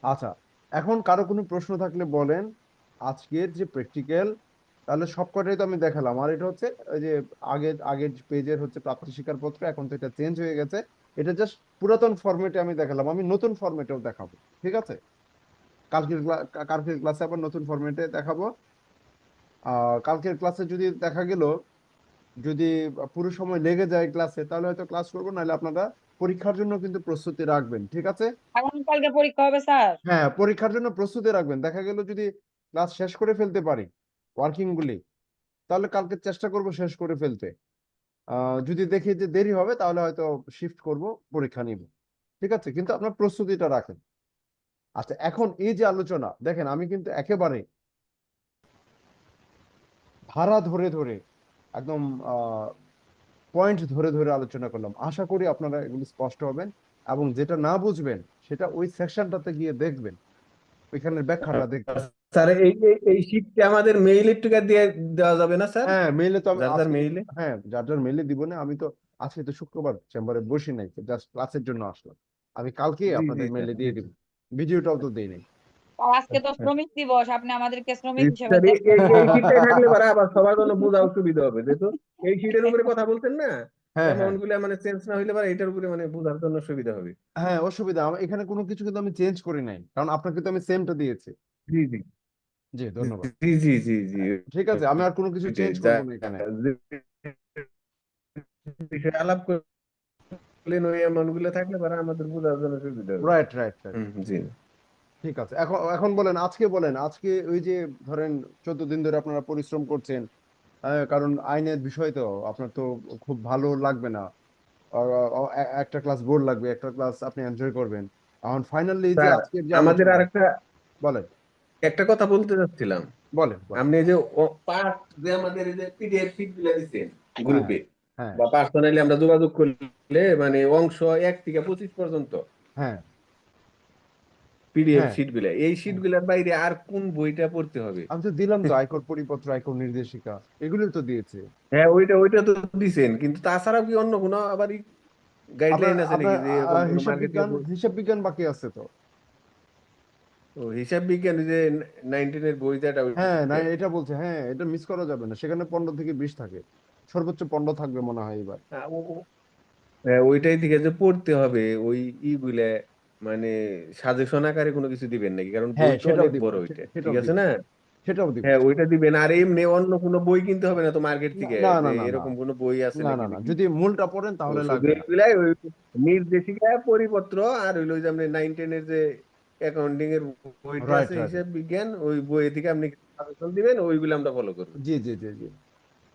আচ্ছা, এখন কারো কোনো প্রশ্ন থাকলে বলেন। আজকের যে প্র্যাকটিক্যাল তাহলে সবকটাই তো আমি দেখালাম, আর এটা হচ্ছে ওই যে আগের পেজের হচ্ছে প্রাপ্তি স্বীকারপত্র, এখন তো এটা চেঞ্জ হয়ে গেছে। এটা জাস্ট পুরাতন ফরম্যাটে আমি দেখালাম, আমি নতুন ফরম্যাটেও দেখাবো। ঠিক আছে, কালকের ক্লাসে আবার নতুন ফরম্যাটে দেখাবো। কালকের ক্লাসে যদি দেখা গেল যদি পুরো সময় লেগে যায় ক্লাসে, তাহলে হয়তো ক্লাস করবো, নাহলে আপনারা পরীক্ষার জন্য কিন্তু প্রস্তুতি রাখবেন। ঠিক আছে, আগামীকালকে পরীক্ষা হবে স্যার। হ্যাঁ পরীক্ষার জন্য প্রস্তুতি রাখবেন। দেখা গেল যদি ক্লাস শেষ করে ফেলতে পারি ওয়ার্কিং গুলি, তাহলে কালকে চেষ্টা করব শেষ করে ফেলতে। যদি দেখি যে দেরি হবে তাহলে হয়তো শিফট করব, পরীক্ষা নিব। ঠিক আছে, কিন্তু আপনার প্রস্তুতিটা রাখেন। আচ্ছা, এখন এই যে আলোচনা দেখেন, আমি কিন্তু একেবারে ধারা ধরে ধরে একদম পয়েন্ট ধরে ধরে আলোচনা করলাম। আশা করি আপনারা এগুলি স্পষ্ট হবেন, এবং যেটা না বুঝবেন সেটা ওই সেকশনটাতে গিয়ে দেখবেন, ওইখানের ব্যাখ্যাটা দেখবেন। স্যার এই শীটটা আমাদের মেইলে টুকা দিয়ে দেওয়া যাবে না স্যার? হ্যাঁ মেইলে তো আমি যার যার মেইলে। হ্যাঁ যার যার মেইলে দিব না। আমি তো আজকে তো শুক্রবার চেম্বারে বসি নাই, জাস্ট ক্লাসের জন্য আসলাম। আমি কালকে জি জি আপনাদের স্যার মেইলে দিয়ে দিব, ভিডিওটাও তো দেই নাই। আর আজকে তো শ্রমিক দিবস, আপনি আমাদেরকে শ্রমিক হিসেবে স্যার দেখবেন না। এই শীটটাই থাকলে পরে আবার সবার জন্য বোঝা সুবিধা হবে, যেহেতু এই শীটের উপরে কথা বলছেন না, হ্যাঁ হ্যাঁ অ্যামাউন্ট গুলো মানে চেঞ্জ না হইলে পরে এটার উপরে মানে বোঝার জন্য সুবিধা হবে। হ্যাঁ অসুবিধা এখানে কোনো কিছু কিন্তু আমি চেঞ্জ করি নাই, কারণ আপনাকে তো আমি সেমটা দিয়েছি। জি জি জি ধন্যবাদ। জি জি জি জি ঠিক আছে, আমি আর কোনো কিছু ওইটাই। চেঞ্জ করবো না এখানে। যে বিষয়ে আলাপ করলেন ওই অ্যামাউন্ট গুলো থাকলে পরে আমাদের বোঝার জন্য সুবিধা হবে। Right right right. জি ঠিক আছে, এখন এখন বলেন আজকে ওই যে ধরেন 14 দিন ধরে আপনারা পরিশ্রম করছেন, কারণ আইনের বিষয় তো আপনার তো খুব ভালো লাগবে না। একটা ক্লাস বোর লাগবে, একটা ক্লাস আপনি এনজয় করবেন। এখন ফাইনালি যে স্যার, আজকের যে আমাদের আলোচনা, আরেকটা বলেন একটা কথা বলতে চাচ্ছিলাম। বলেন বলেন। আপনি এই যে পার্ট যে আমাদের এই যে পিডিএফ শীট গুলো দিচ্ছেন হ্যাঁ গ্রুপে হ্যাঁ বা পার্সোনালি আমরা যোগাযোগ করলে, মানে অংশ 1 থেকে 25 পর্যন্ত হ্যাঁ পিডিএফ হ্যাঁ শীট গুলা, এই শীট গুলার বাইরে আর কোন বইটা পড়তে হবে? আমি তো দিলাম তো, আয়কর পরিপত্র, আয়কর নির্দেশিকা, এগুলো তো দিয়েছে। হ্যাঁ, ওইটা তো দিছেন, কিন্তু তাছাড়াও কি অন্য কোনো আবার আপনার গাইডলাইন আছে আপনার নাকি যে এরকম কোনো হিসাব মার্কেটিং? বিজ্ঞান বাকি আছে তো। ও হিসাব বিজ্ঞান ওই যে 19 এর বই যেটা হ্যাঁ না ওইটা। এটা বলছে, হ্যাঁ এটা মিস করা যাবে না, সেখানে 15 থেকে 20 থাকে, সর্বোচ্চ 15 থাকবে মনে হয় এবার। হ্যাঁ, ওইটাই থেকে যে পড়তে হবে ওই ইগুলা, মানে সাজেশন আকারে কোনো কিছু দিবেন নাকি, কারণ বই হ্যাঁ তো সেটাও অনেক দিব, বড় ওইটা, ঠিক সেটাও আছে দিব, না? সেটাও দিব। হ্যাঁ ওইটা দিবেন, আর এমনি অন্য কোনো বই কিনতে হবে না তো মার্কেট না থেকে, না যে না না না এরকম কোনো বই আছে না নাকি না না, দেখি। যদি মূলটা পড়েন ও তাহলে শুধু লাগবে না। এগুলাই ওই নির্দেশিকা পরিপত্র আর হইলো ওই যে আপনি 9-10 এর যে অ্যাকাউন্টিং এর বইটা রাইট আছে রাইট। হিসাব বিজ্ঞান, ওই বই থেকে আপনি সাজেশন দিবেন, ওইগুলো আমরা ফলো করবো। জি জি জি জি।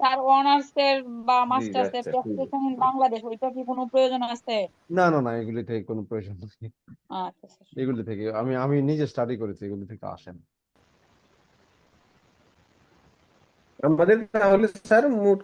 তার অনার্স এর বা জি মাস্টার্স এর আচ্ছা ঠিক আছে। প্রেসক্রিপশন ইন বাংলাদেশ ওইটা কি কোনো প্রয়োজন আছে? না না না, এগুলি থেকে কোনো প্রয়োজন নেই, আচ্ছা আচ্ছা। এগুলি থেকে আমি নিজে স্টাডি করেছি, এগুলি থেকে আসেন। আমাদের তাহলে স্যার মোট